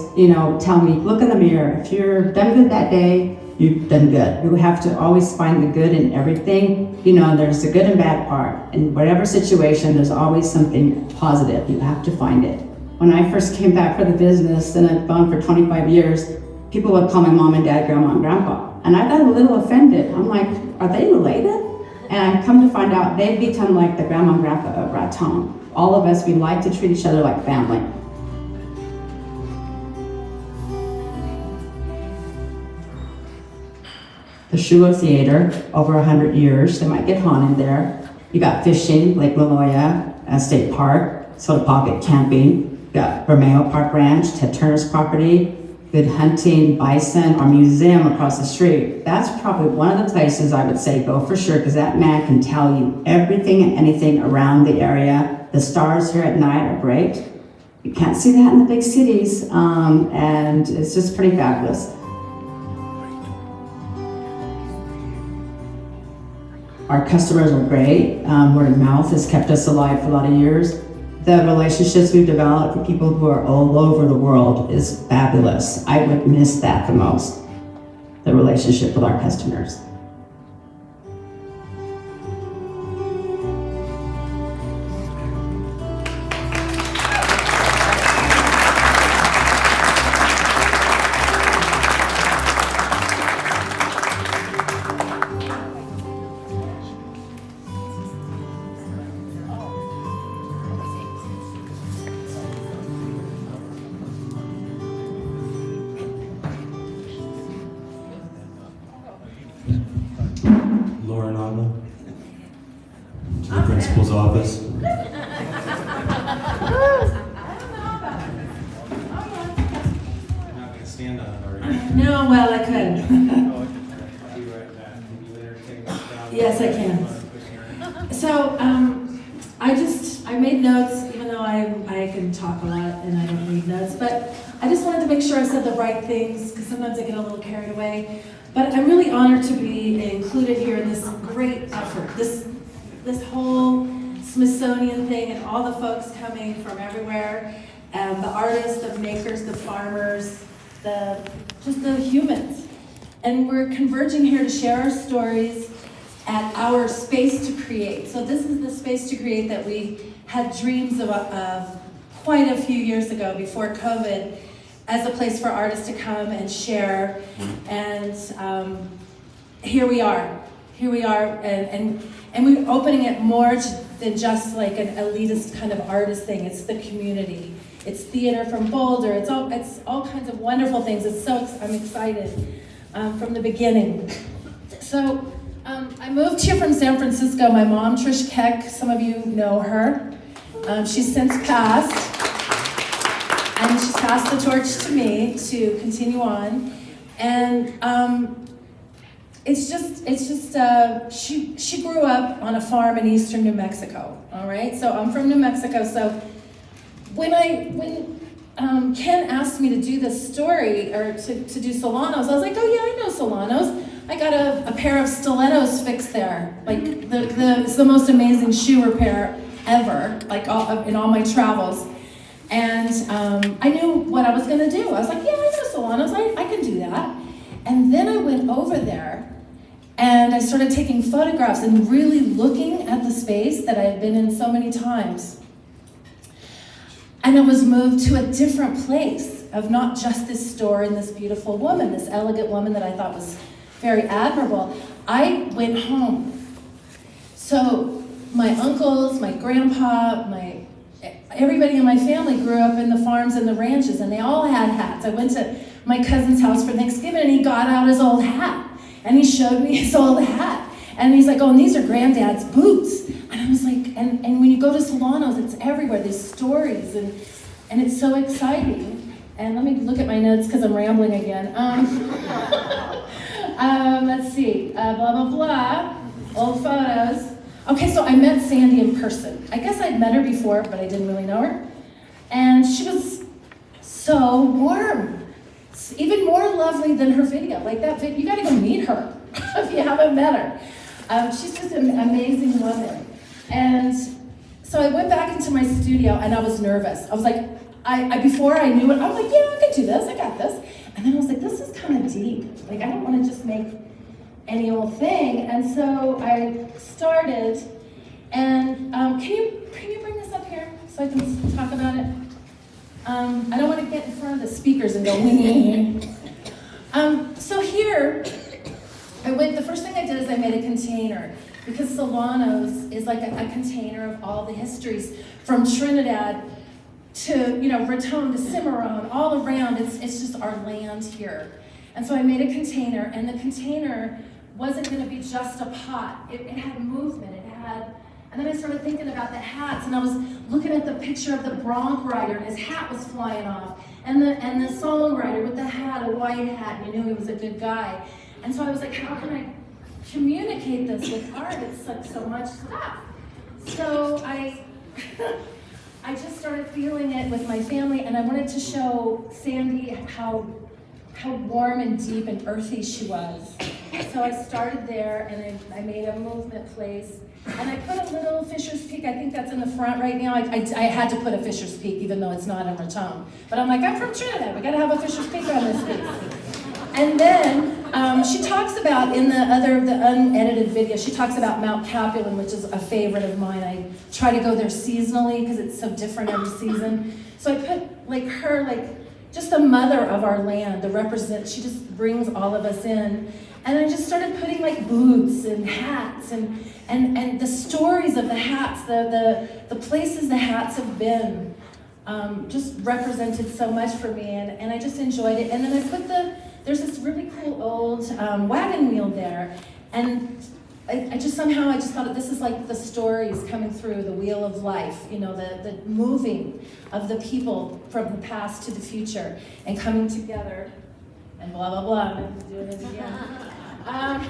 tell me, look in the mirror. If you're done good that day, you've done good. You have to always find the good in everything. There's the good and bad part. In whatever situation, there's always something positive. You have to find it. When I first came back for the business, and I've gone for 25 years, people would call my mom and dad grandma and grandpa. And I got a little offended. I'm like, are they related? And I come to find out they've become like the grandma and grandpa of Raton. All of us, we like to treat each other like family. The Schuler Theater, over 100 years. They might get haunted there. You got fishing, Lake Maloya, State Park, Soda Pocket camping. You got Bermeo Park Ranch, Ted Turner's property, good hunting, bison, our museum across the street. That's probably one of the places I would say go for sure, because that man can tell you everything and anything around the area. The stars here at night are great. You can't see that in the big cities, and it's just pretty fabulous. Our customers are great. Word of mouth has kept us alive for a lot of years. The relationships we've developed with people who are all over the world is fabulous. I would miss that the most, the relationship with our customers.
Lauren Alma, to the principal's office.
I don't know about it.
You're not gonna stand on it, are you?
No, well, I could.
I'll be right back. Can you entertain us down?
Yes, I can. So, I made notes, even though I can talk a lot and I don't read notes, but I just wanted to make sure I said the right things, because sometimes I get a little carried away. But I'm really honored to be included here in this great effort, this whole Smithsonian thing, and all the folks coming from everywhere, the artists, the makers, the farmers, just the humans. And we're converging here to share our stories at our Space to Create. So this is the Space to Create that we had dreams of quite a few years ago, before COVID, as a place for artists to come and share. And here we are, and we're opening it more than just like an elitist kind of artist thing. It's the community. It's theater from Boulder. It's all kinds of wonderful things. I'm excited from the beginning. So I moved here from San Francisco. My mom, Trish Keck, some of you know her. She's since passed, and she's passed the torch to me to continue on. And she grew up on a farm in eastern New Mexico. All right, so I'm from New Mexico. So when Ken asked me to do this story, or to do Solanos, I was like, oh yeah, I know Solanos. I got a pair of stilettos fixed there. Like it's the most amazing shoe repair ever, like in all my travels. And I knew what I was gonna do. I was like, yeah, I know Solanos, I can do that. And then I went over there and I started taking photographs and really looking at the space that I had been in so many times. And I was moved to a different place of not just this store and this beautiful woman, this elegant woman that I thought was very admirable. I went home. So my uncles, my grandpa, everybody in my family grew up in the farms and the ranches, and they all had hats. I went to my cousin's house for Thanksgiving, and he got out his old hat, and he showed me his old hat. And he's like, oh, and these are Granddad's boots. And I was like, and when you go to Solanos, it's everywhere, there's stories, and it's so exciting. And let me look at my notes, because I'm rambling again. Let's see, blah, blah, blah, old photos. Okay, so I met Sandy in person. I guess I'd met her before, but I didn't really know her. And she was so warm, even more lovely than her video. Like that video, you gotta go meet her if you haven't met her. She's just an amazing woman. And so I went back into my studio and I was nervous. I was like, before I knew it, I was like, yeah, I can do this, I got this. And then I was like, this is kind of deep. Like, I don't want to just make any old thing. And so I started, and can you bring this up here so I can talk about it? I don't want to get in front of the speakers and go, so here, the first thing I did is I made a container, because Solanos is like a container of all the histories from Trinidad to, Raton to Cimarron, all around. It's just our land here. And so I made a container, and the container wasn't going to be just a pot. It had movement. And then I started thinking about the hats, and I was looking at the picture of the Bronc rider, and his hat was flying off, and the songwriter with the hat, a white hat, and you knew he was a good guy. And so I was like, how can I communicate this with art? It's like so much stuff. So I just started feeling it with my family, and I wanted to show Sandy how warm and deep and earthy she was.
So I started there, and I made a movement place, and I put a little Fisher's Peak. I think that's in the front right now. I had to put a Fisher's Peak, even though it's not in Raton. But I'm like, I'm from Trinidad. We gotta have a Fisher's Peak on this piece. And then she talks about, in the unedited video, she talks about Mount Capulan, which is a favorite of mine. I try to go there seasonally because it's so different every season. So I put like her, like just the mother of our land, to represent. She just brings all of us in. And I just started putting like boots and hats and the stories of the hats, the places the hats have been, just represented so much for me, and I just enjoyed it. And then I put there's this really cool old wagon wheel there, and I just thought that this is like the stories coming through the wheel of life, you know, the moving of the people from the past to the future and coming together, and blah, blah, blah. I'm doing this again. I'm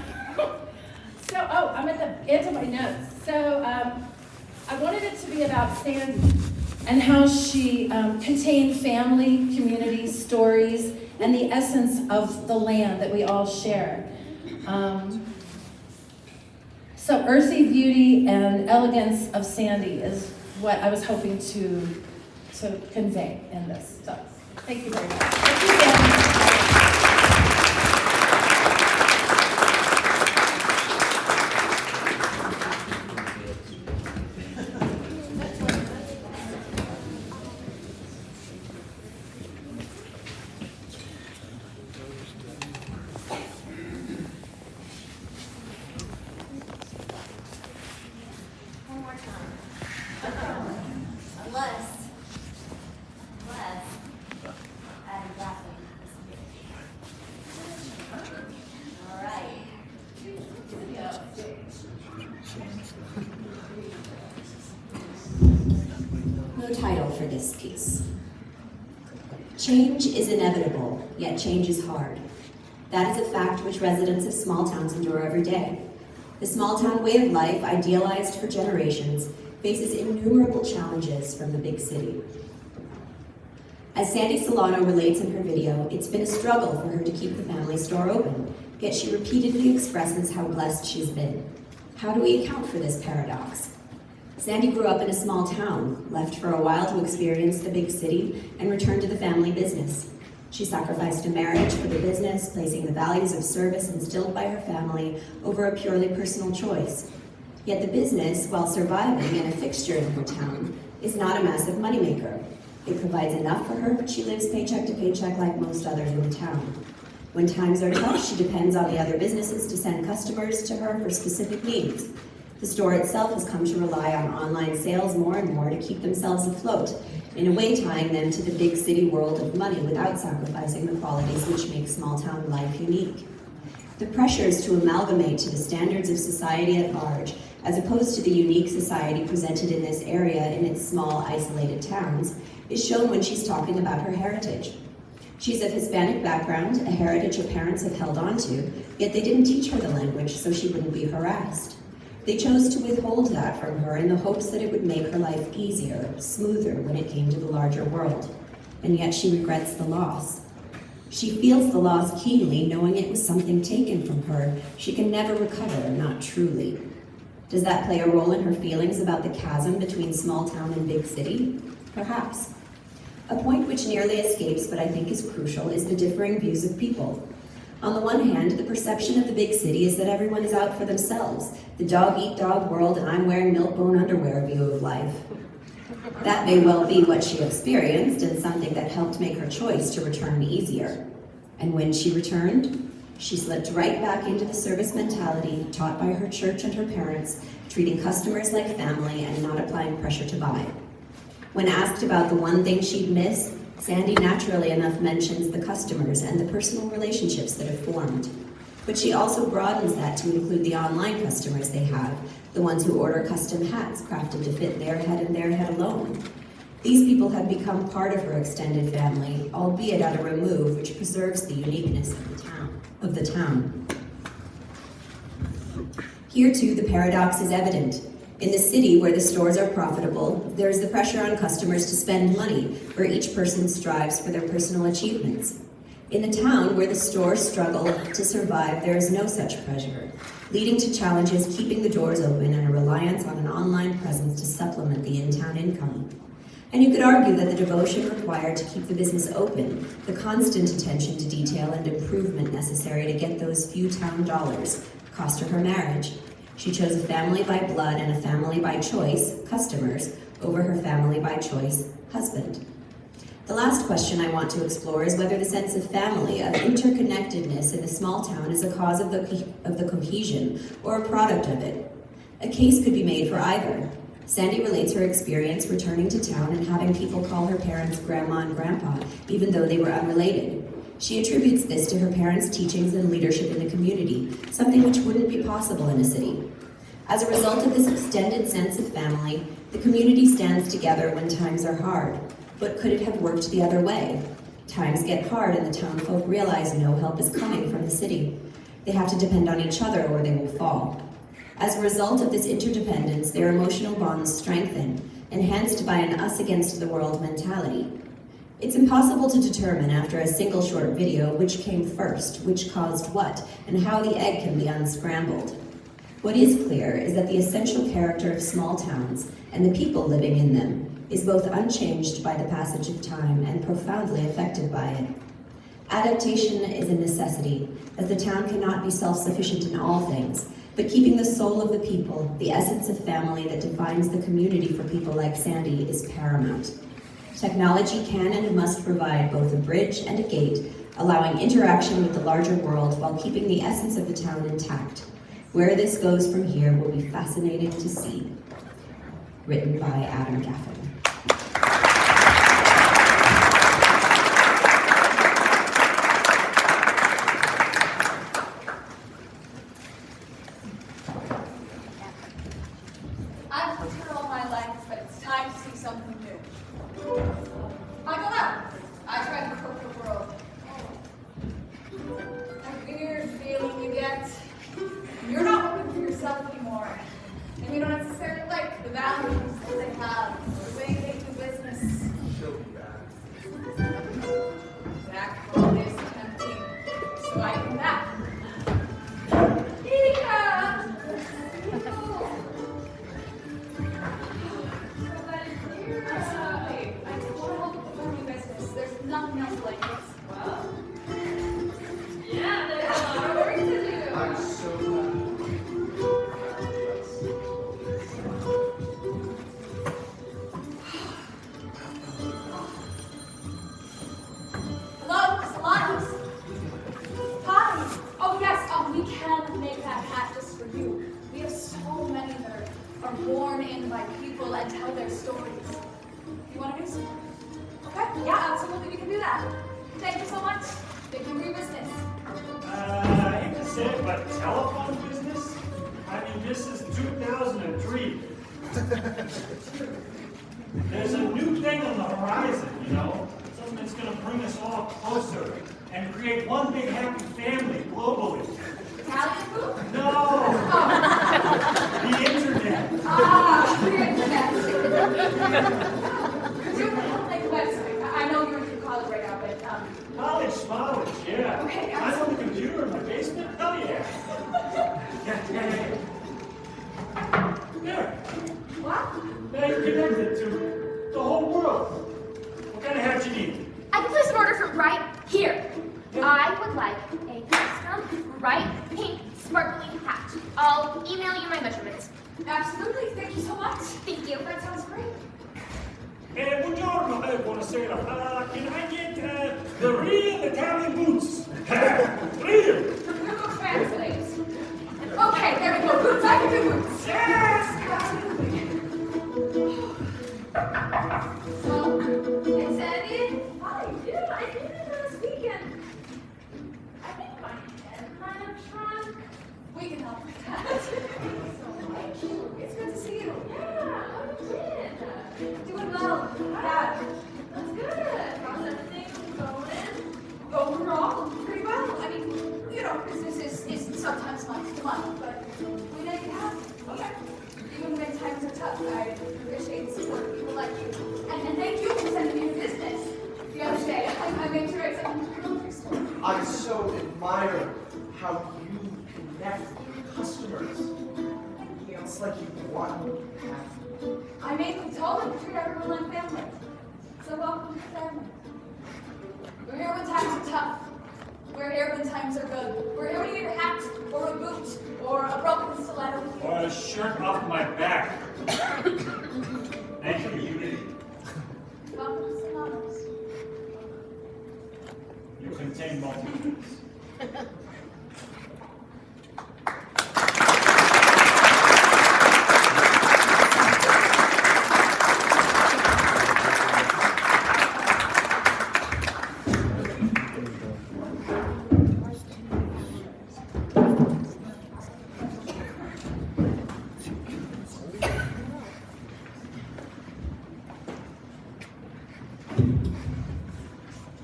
at the end of my notes. So I wanted it to be about Sandy and how she contained family, community, stories, and the essence of the land that we all share. So earthy beauty and elegance of Sandy is what I was hoping to convey in this. So thank you very much. Thank you again.
No title for this piece. Change is inevitable, yet change is hard. That is a fact which residents of small towns endure every day. The small town way of life, idealized for generations, faces innumerable challenges from the big city. As Sandy Solano relates in her video, it's been a struggle for her to keep the family store open, yet she repeatedly expresses how blessed she's been. How do we account for this paradox? Sandy grew up in a small town, left for a while to experience the big city, and returned to the family business. She sacrificed a marriage for the business, placing the values of service instilled by her family over a purely personal choice. Yet the business, while surviving and a fixture in her town, is not a massive moneymaker. It provides enough for her, but she lives paycheck to paycheck like most others in the town. When times are tough, she depends on the other businesses to send customers to her for specific needs. The store itself has come to rely on online sales more and more to keep themselves afloat, in a way tying them to the big city world of money without sacrificing the qualities which make small town life unique. The pressures to amalgamate to the standards of society at large, as opposed to the unique society presented in this area in its small, isolated towns, is shown when she's talking about her heritage. She's of Hispanic background, a heritage her parents have held onto, yet they didn't teach her the language so she wouldn't be harassed. They chose to withhold that from her in the hopes that it would make her life easier, smoother when it came to the larger world. And yet she regrets the loss. She feels the loss keenly, knowing it was something taken from her she can never recover, not truly. Does that play a role in her feelings about the chasm between small town and big city? Perhaps. A point which nearly escapes, but I think is crucial, is the differing views of people. On the one hand, the perception of the big city is that everyone is out for themselves, the dog-eat-dog world and I'm wearing milk-bone underwear view of life. That may well be what she experienced and something that helped make her choice to return easier. And when she returned, she slipped right back into the service mentality taught by her church and her parents, treating customers like family and not applying pressure to buy. When asked about the one thing she'd miss, Sandy naturally enough mentions the customers and the personal relationships that have formed. But she also broadens that to include the online customers they have, the ones who order custom hats crafted to fit their head and their head alone. These people have become part of her extended family, albeit at a remove which preserves the uniqueness of the town. Here too, the paradox is evident. In the city where the stores are profitable, there is the pressure on customers to spend money where each person strives for their personal achievements. In a town where the stores struggle to survive, there is no such pressure, leading to challenges keeping the doors open and a reliance on an online presence to supplement the in-town income. And you could argue that the devotion required to keep the business open, the constant attention to detail and improvement necessary to get those few town dollars, cost her marriage. She chose a family by blood and a family by choice, customers, over her family by choice, husband. The last question I want to explore is whether the sense of family, of interconnectedness in a small town is a cause of the cohesion or a product of it. A case could be made for either. Sandy relates her experience returning to town and having people call her parents grandma and grandpa, even though they were unrelated. She attributes this to her parents' teachings and leadership in the community, something which wouldn't be possible in a city. As a result of this extended sense of family, the community stands together when times are hard. But could it have worked the other way? Times get hard and the townfolk realize no help is coming from the city. They have to depend on each other or they will fall. As a result of this interdependence, their emotional bonds strengthen, enhanced by an us against the world mentality. It's impossible to determine after a single short video which came first, which caused what, and how the egg can be unscrambled. What is clear is that the essential character of small towns and the people living in them is both unchanged by the passage of time and profoundly affected by it. Adaptation is a necessity, as the town cannot be self-sufficient in all things, but keeping the soul of the people, the essence of family that defines the community for people like Sandy, is paramount. Technology can and must provide both a bridge and a gate, allowing interaction with the larger world while keeping the essence of the town intact. Where this goes from here will be fascinating to see. Written by Adam Gaffin.
I've lived here all my life, but it's time to see something new. I go out. I try the corporate world. That weird feeling you get. You're not working for yourself anymore. And you don't necessarily like the values that they have, the way they do business. That quote is tempting. So I come back. Absolutely. I just want to help with the farming business. There's nothing else like this. Well, yeah, there's a lot of work to do.
I'm so glad.
Hello, salamis. Hi. Oh yes, we can make that hat just for you. We have so many that are worn in by people and tell their stories. You want to do some? Okay, yeah, absolutely, we can do that. Thank you so much. Thank you for your business.
I hate to say it, but telephone business? I mean, this is 2003. There's a new thing on the horizon, you know? Something that's going to bring us all closer and create one big happy family globally.
Italian food?
No! The internet.
The internet. You can help make a website. I know you're in college right now, but
College, yeah.
Okay,
I'm on the computer in my basement? Hell yeah. Yeah. There.
What?
Now you're connected to the whole world. What kind of hat you need?
I can place an order from right here. I would like a custom bright pink sparkly hat. I'll email you my measurements.
Absolutely. Thank you so much.
Thank you.
That sounds great.
Buongiorno, buonasera. Can I get the real Italian boots? Real.
Google Translate. Okay, there we go. Boots, I can do boots.
Yes!
Absolutely. So, it's Eddie. Hi, yeah, I did it last weekend. I think my head kind of shrunk. We can help with that. It's good to see you. Yeah, how have you been? Doing well. Yeah, that's good. How's everything going? Overall, pretty well. I mean, you know, business is sometimes month to month, but we make it happen. Okay. Even when times are tough, I appreciate the support of people like you. And thank you for sending me your business the other day. I made sure I sent them to your grocery store.
so admire how you connect with customers. It's like you want to.
I made them tell them to treat everyone like family. So welcome to family. We're here when times are tough. We're here when times are good. We're here when you need a hat, or a boot, or a broken stiletto.
Or a shirt off my back. Thank you, Unity.
Welcome to Solano's.
You contain multitudes.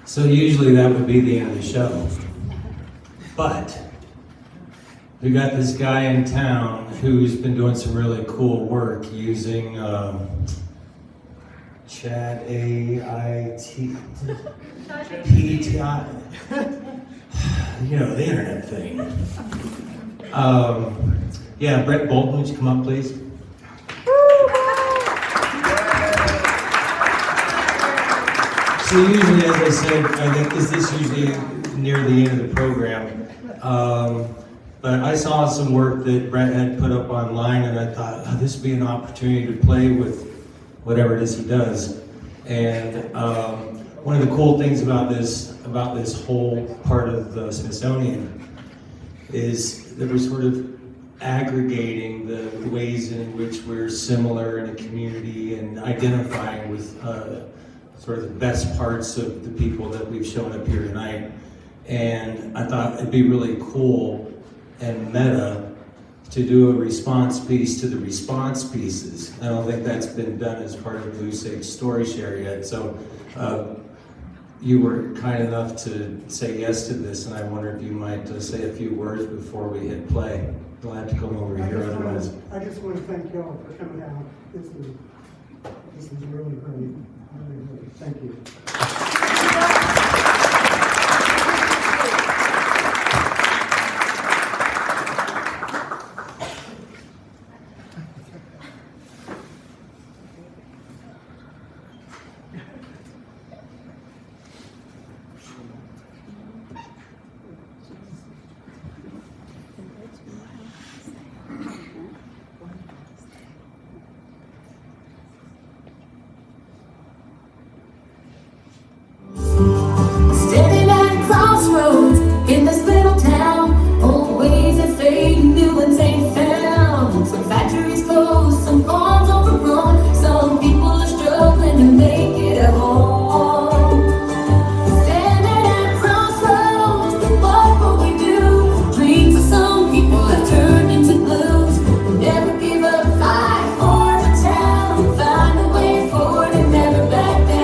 So usually that would be the end of the show. But we got this guy in town who's been doing some really cool work using Chat AIT, PTI, you know, the internet thing. Yeah, Brett Bolton, would you come up, please? So usually, as I said, I think this is usually near the end of the program. But I saw some work that Brett had put up online, and I thought, oh, this would be an opportunity to play with whatever it is he does. And one of the cool things about this whole part of the Smithsonian is that we're sort of aggregating the ways in which we're similar in a community and identifying with sort of the best parts of the people that we've shown up here tonight. And I thought it'd be really cool and meta to do a response piece to the response pieces. I don't think that's been done as part of Blue Sage Story Share yet. So you were kind enough to say yes to this, and I wonder if you might say a few words before we hit play. You'll have to come over here otherwise.
I just want to thank y'all for coming out. This is really great. Really, really. Thank you.
Standing at crossroads in this little town, old ways that fade, new ones ain't found. Some factories closed, some farms overrun, some people are struggling to make it at home. Standing at crossroads, what will we do? Dreams of some people have turned into blues. Never give up, fight for the town, find a way forward and never back down.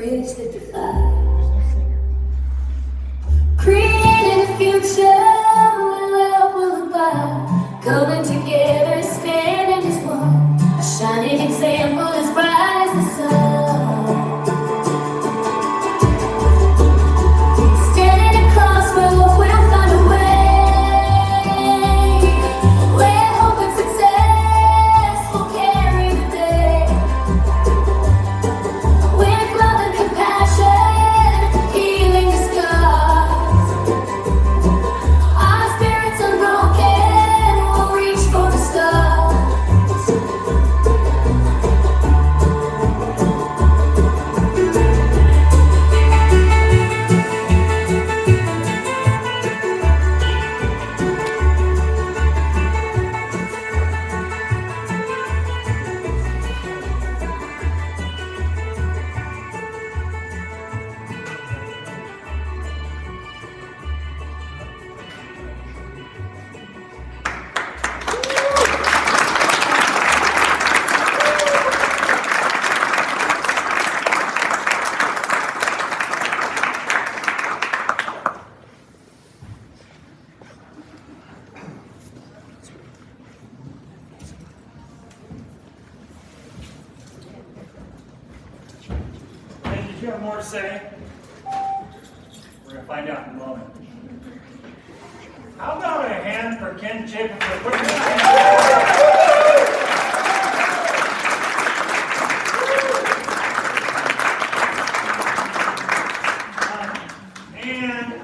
bridge that divides. Creating a future where love will abide. Coming together, standing as one. A shining example as bright as the sun. Standing at crossroads, we'll find a way. Where hope and success will carry the day. With love and compassion, healing the scars. Our spirits unbroken, we'll reach for the stars.
Hey, did you have more to say? We're gonna find out in a moment. How about a hand for Ken Chapin for putting his and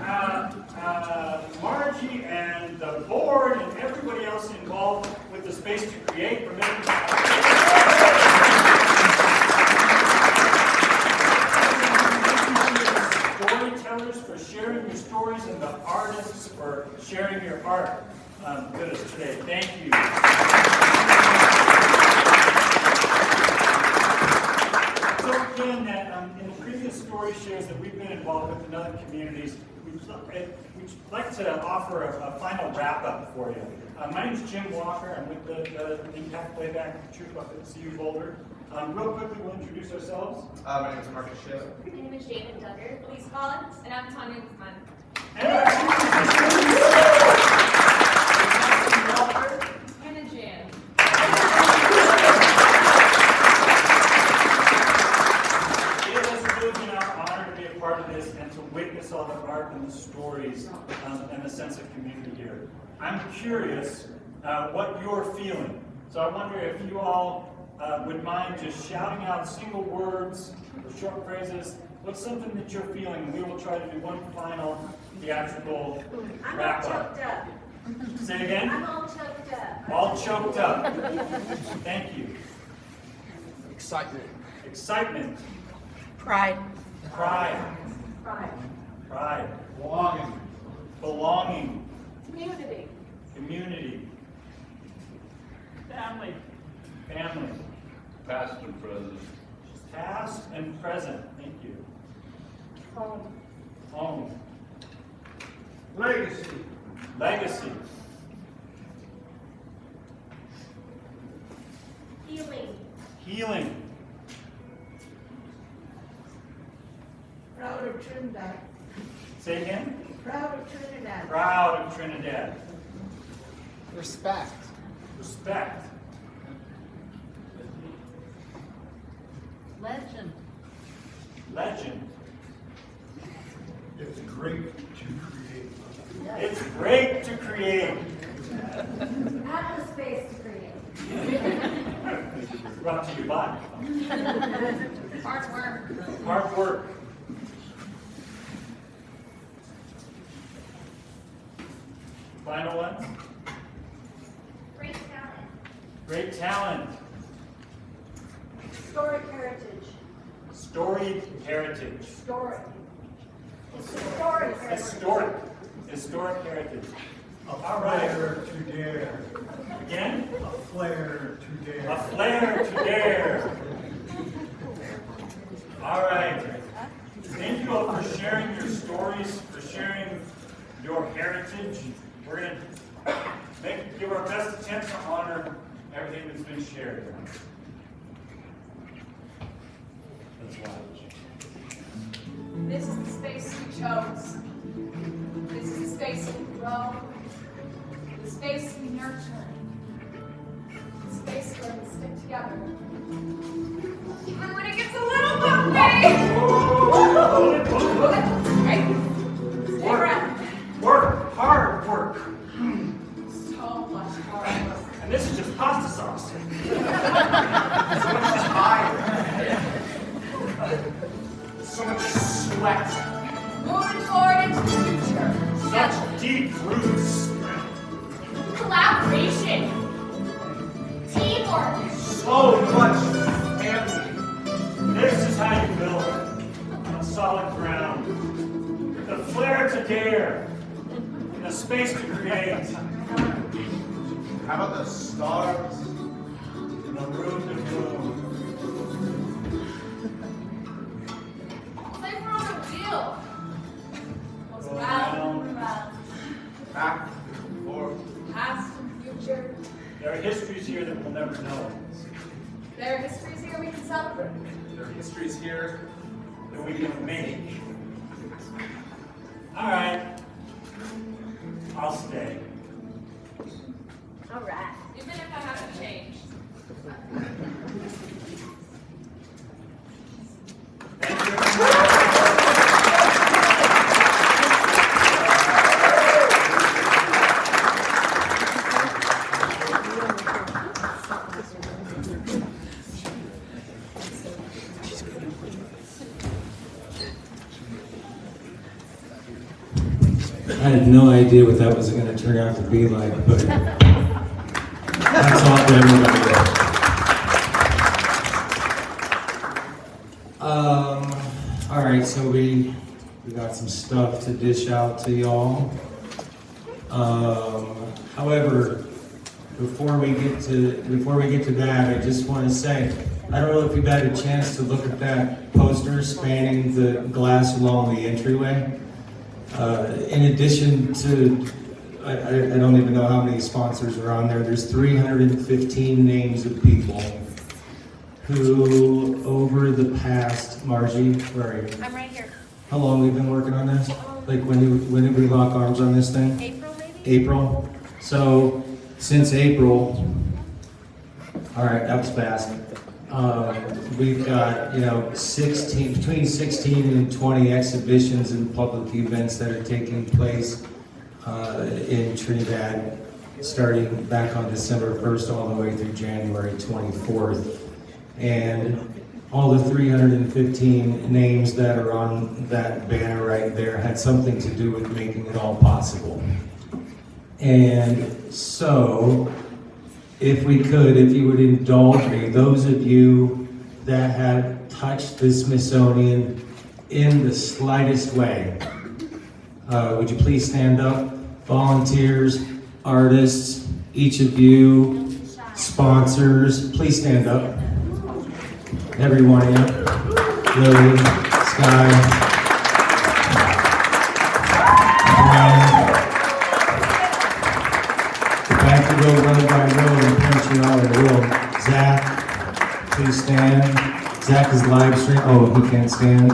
Margie and the board and everybody else involved with the Space to Create for making storytellers for sharing your stories and the artists for sharing your art with us today. Thank you. So again, that in the previous story shares that we've been involved with in other communities, we'd like to offer a final wrap-up for you. My name is Jim Walker. I'm with the Impact Playback Troop up at CU Boulder. Real quickly, we'll introduce ourselves.
My name is Marcus Schiff.
My name is Jaden Duggar, Louise Collins, and I'm Tanya Guzman. Hannah Jan.
It has really been our honor to be a part of this and to witness all the art and the stories and the sense of community here. I'm curious what you're feeling. So I wonder if you all would mind just shouting out single words or short phrases. What's something that you're feeling? And we will try to do one final theatrical wrap up.
up.
Say it again.
I'm all choked up.
All choked up. Thank you.
Excitement.
Excitement.
Pride.
Pride.
Pride.
Pride.
Belonging.
Belonging.
Community.
Community.
Family.
Family.
Past and present.
Past and present. Thank you.
Home.
Home.
Legacy.
Legacy.
Healing.
Healing.
Proud of Trinidad.
Say again.
Proud of Trinidad.
Proud of Trinidad.
Respect.
Respect.
Legend.
Legend.
It's great to create.
It's great to create.
Have the space to create.
Brought to you by
Hard work.
hard work. Final one.
Great talent.
Great talent.
Historic heritage.
Storied heritage.
Historic. Historic heritage.
Historic. Historic heritage.
A flair to dare.
Again?
A flair to dare.
A flair to dare. All right. Thank you all for sharing your stories, for sharing your heritage. We're going to give our best attempt to honor everything that's been shared. That's why.
This is the space we chose. This is the space we grow. The space we nurture. The space where we stick together. Even when it gets a little bumpy. Right? Stay around.
Work, hard work.
So much hard work.
And this is just pasta sauce. So much sweat.
Moving forward into the future.
Such deep roots.
Collaboration. Teamwork.
So much family. This is how you build on solid ground. With the flair to dare. And the space to create.
How about the stars
in the room to bloom?
It's like we're on a wheel. Goes round and round.
back and forth?
Past and future.
There are histories here that we'll never know.
There are histories here we can celebrate.
There are histories here
that we can make. All right. I'll stay.
All right. Even if I have to change.
I had no idea what that was going to turn out to be like, but that's all for everybody. All right, so we got some stuff to dish out to y'all. However, before we get to that, I just want to say, I don't know if you've had a chance to look at that poster spanning the glass along the entryway. In addition to, I don't even know how many sponsors are on there, there's 315 names of people who, over the past, Margie, where are you?
I'm right here.
How long we've been working on this? Like when did we lock arms on this thing?
April, maybe?
April. So, since April, all right, that was fast. We've got, between 16 and 20 exhibitions and public events that are taking place in Trinidad, starting back on December 1st all the way through January 24th. And all the 315 names that are on that banner right there had something to do with making it all possible. And so, if you would indulge me, those of you that have touched the Smithsonian in the slightest way, would you please stand up? Volunteers, artists, each of you, sponsors, please stand up. Every one of you. Lily, Sky, Brian. If I have to go row by row and punch you out, I will. Zach, please stand. Zach is live stream. Oh, he can't stand.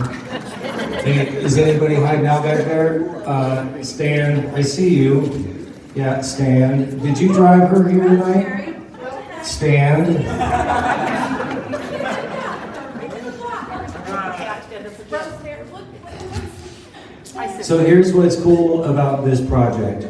Hey, is anybody hiding out back there? Stan, I see you. Yeah, Stan. Did you drive her here tonight? Stand. So here's what's cool about this project.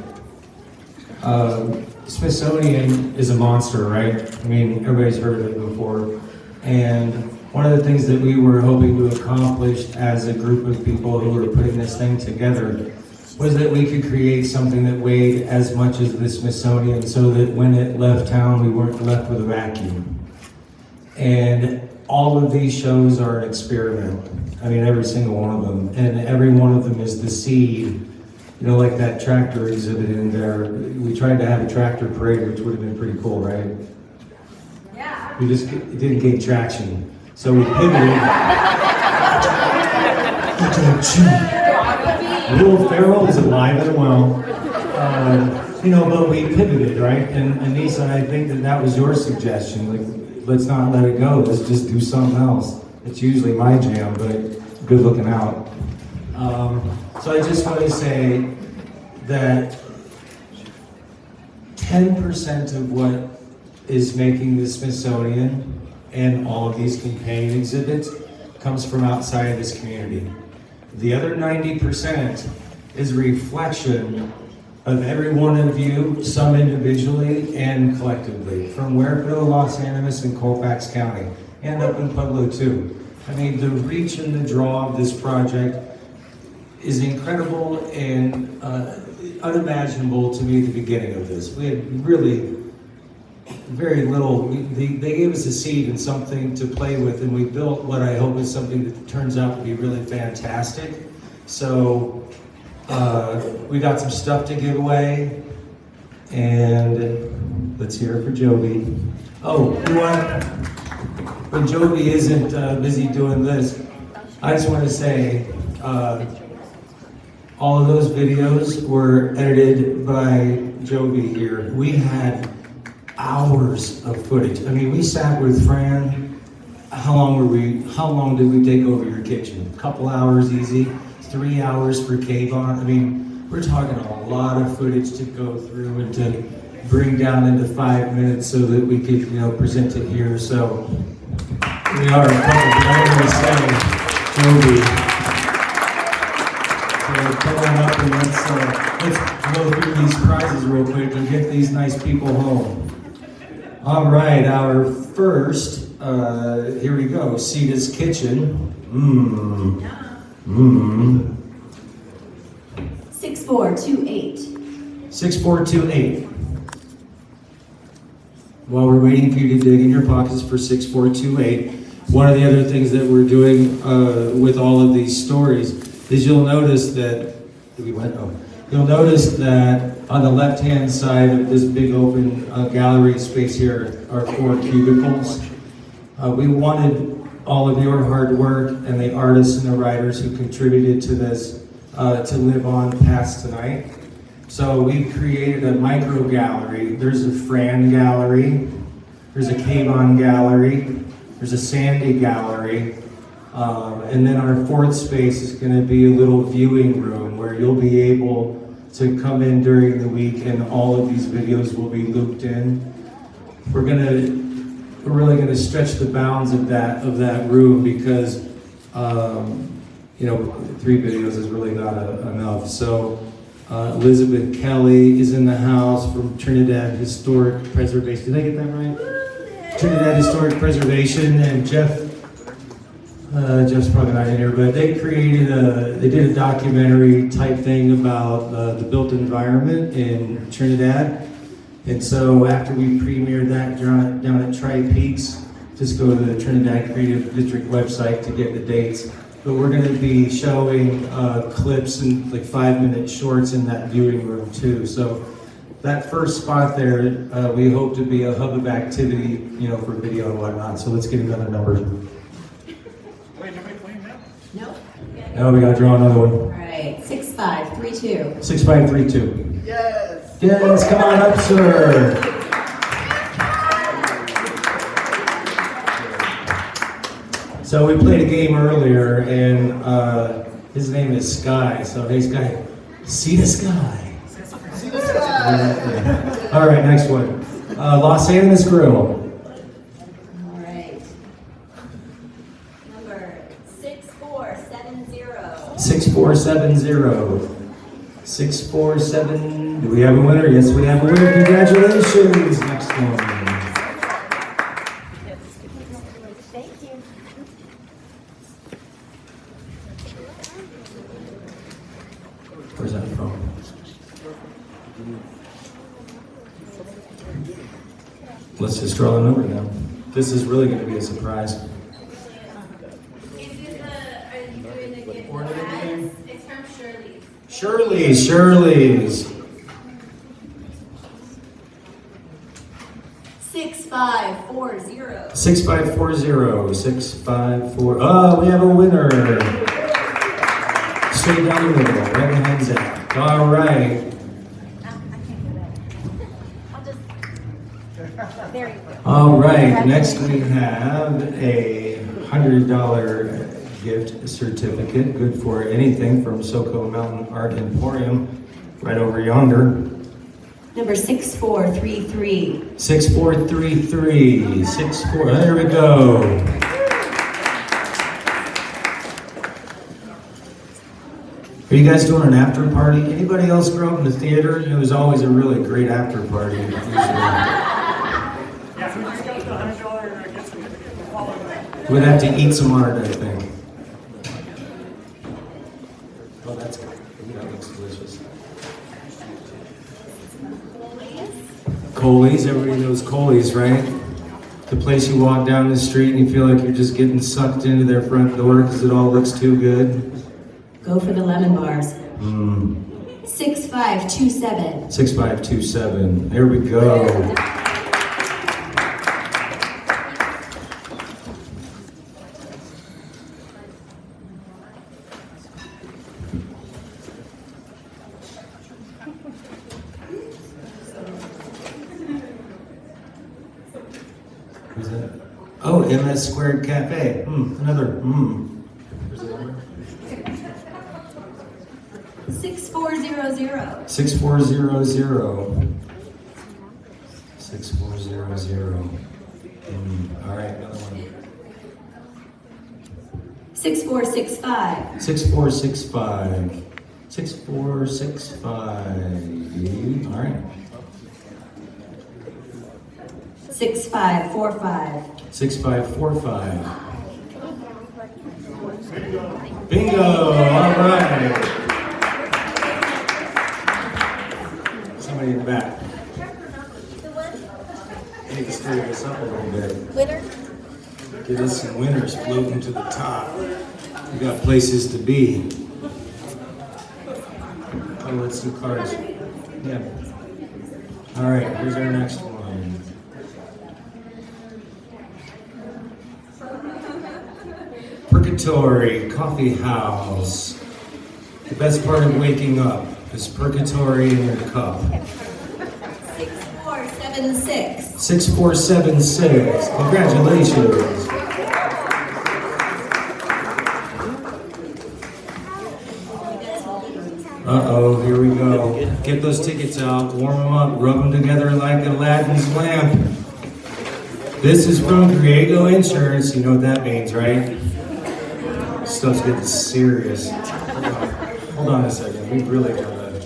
Smithsonian is a monster, right? I mean, everybody's heard of it before. And one of the things that we were hoping to accomplish as a group of people who were putting this thing together was that we could create something that weighed as much as the Smithsonian so that when it left town, we weren't left with a vacuum. And all of these shows are an experiment. I mean, every single one of them. And every one of them is the seed. Like that tractor exhibit in there. We tried to have a tractor parade, which would have been pretty cool, right?
Yeah.
We just didn't gain traction. So we pivoted. Will Ferrell is alive and well. But we pivoted, right? And Anissa, I think that was your suggestion. Like, let's not let it go. Let's just do something else. It's usually my jam, but good looking out. So I just want to say that 10% of what is making the Smithsonian and all of these companion exhibits comes from outside of this community. The other 90% is a reflection of every one of you, some individually and collectively, from Wareford, Los Animas, and Colfax County, and up in Pueblo too. I mean, the reach and the draw of this project is incredible and unimaginable to me at the beginning of this. We had really very little. They gave us a seed and something to play with, and we built what I hope is something that turns out to be really fantastic. So we got some stuff to give away, and let's hear it for Joby. Oh, you want? When Joby isn't busy doing this, I just want to say all of those videos were edited by Joby here. We had hours of footage. I mean, we sat with Fran. How long did we take over your kitchen? A couple hours easy. 3 hours for Kayvon. I mean, we're talking a lot of footage to go through and to bring down into 5 minutes so that we could, present it here. So we are a couple, but I want to say, Joby. So come on up and let's go through these prizes real quick and get these nice people home. All right, our first, here we go, Sita's Kitchen.
6428.
6428. While we're waiting for you to dig in your pockets for 6428, one of the other things that we're doing with all of these stories is you'll notice that, you'll notice that on the left-hand side of this big open gallery space here are 4 cubicles. We wanted all of your hard work and the artists and the writers who contributed to this to live on past tonight. So we created a micro gallery. There's a Fran gallery, there's a Kayvon gallery, there's a Sandy gallery, and then our 4th space is going to be a little viewing room where you'll be able to come in during the week and all of these videos will be looped in. We're really gonna stretch the bounds of that room because 3 videos is really not enough. So Elizabeth Kelly is in the house from Trinidad Historic Preservation. Did I get that right? Trinidad Historic Preservation, and Jeff's probably not in here, but they did a documentary type thing about the built environment in Trinidad. And so after we premiered that down at Tri-Peaks, just go to the Trinidad Creative District website to get the dates. But we're going to be showing clips and like 5-minute shorts in that viewing room too. So that first spot there, we hope to be a hub of activity, for video and whatnot. So let's get another number.
Nope.
No, we gotta draw another one.
All right, 6532.
6532.
Yes!
Yes, come on up, sir. So we played a game earlier, and his name is Sky. So hey, Sky, see the sky.
See the sky!
All right, next one. Los Animas Grill.
All right. Number 6470.
6470. 647. Do we have a winner? Yes, we have a winner. Congratulations. Next one.
Thank you.
Where's that from? Let's just draw a number now. This is really going to be a surprise.
Are you doing the gift bags? It's from Shirley's.
Shirley's.
6540.
6540. 654. Oh, we have a winner. Straight down the middle. Right hand Zach. All right. All right. Next we have a $100 gift certificate, good for anything, from SoCo Mountain Art Emporium, right over yonder.
Number 6433.
6433, 64, there we go. Are you guys doing an after party? Anybody else grow up in the theater? It was always a really great after party.
Yeah, we just got the $100 gift certificate. We'll follow that.
We'd have to eat some art, I think. Oh, that's good. That looks delicious. Coley's, everybody knows Coley's, right? The place you walk down the street and you feel like you're just getting sucked into their front door because it all looks too good.
Go for the lemon bars.
6527.
6527.
There we go. Who's that? Oh, MS Squared Cafe. Another.
6400.
6400. 6400. All right, another one.
6465.
6465. 6465. All right.
6545.
6545. Bingo! All right. Somebody in the back. I need to stir this up a little bit.
Winner?
Get us some winners floating to the top. We got places to be. Oh, let's do cards. Yeah. All right, here's our next one. Purgatory Coffee House. The best part of waking up is purgatory in your cup.
6476.
6476. Congratulations. Uh-oh, here we go. Get those tickets out, warm them up, rub them together like Aladdin's lamp. This is from Griego Insurance. You know what that means, right? Stuff's getting serious. Hold on a second. We really gotta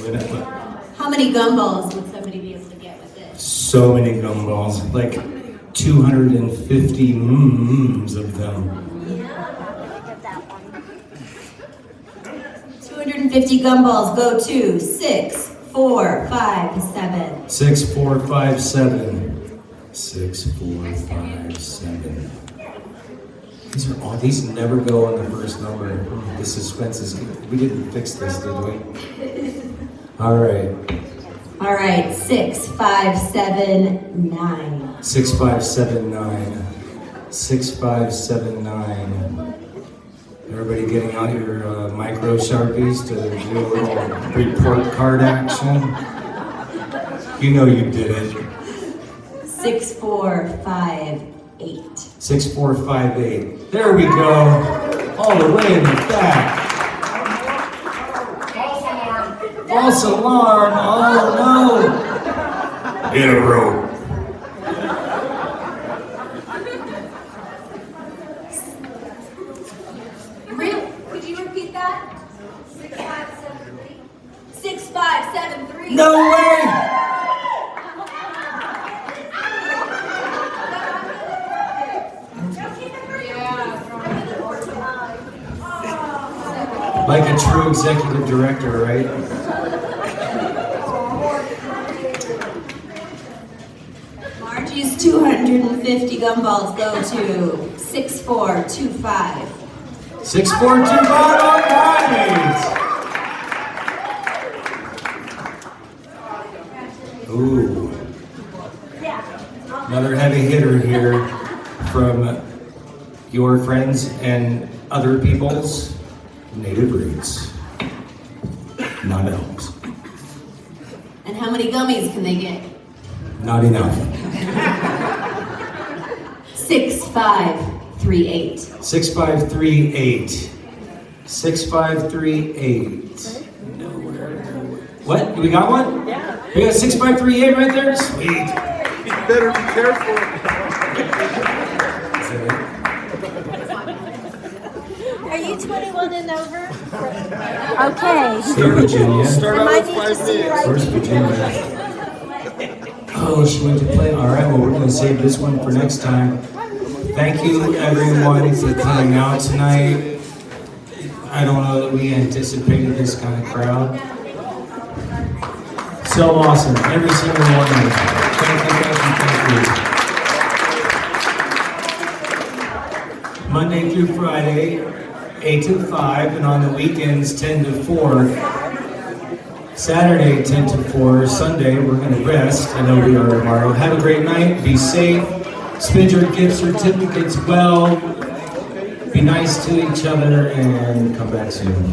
win it.
How many gumballs would somebody be able to get with this?
So many gumballs, like 250 of them.
250 gumballs go to 6457.
6457. 6457. These never go on the first number. The suspense is good. We didn't fix this, did we? All right.
All right, 6579.
6579. 6579. Everybody getting out your micro Sharpies to do a little report card action? You know you did it.
6458.
6458. There we go. All the way in the back. False alarm. Oh no. Get a rope.
Could you repeat that? 6573. 6573.
No way. Like a true executive director, right?
Margie's 250 gumballs go to 6425.
6425, all right! Ooh. Another heavy hitter here from your friends and other people's native roots. Not elves.
And how many gummies can they get?
Not enough.
65 6538.
6538. 6538. What? Do we got one? Yeah. We got 6538 right there? Sweet.
You better be careful.
Are you 21 and over? Okay.
Hey, Virginia.
I might need to see your
Where's
ID.
Virginia? Oh, she went to play. All right, well, we're going to save this one for next time. Thank you, everyone, for coming out tonight. I don't know that we anticipated this kind of crowd. So awesome, every single one of you. Thank you. Monday through Friday, 8 to 5, and on the weekends, 10 to 4. Saturday, 10 to 4. Sunday, we're going to rest. I know we are tomorrow. Have a great night. Be safe. Spend your gift certificates well. Be nice to each other and come back soon.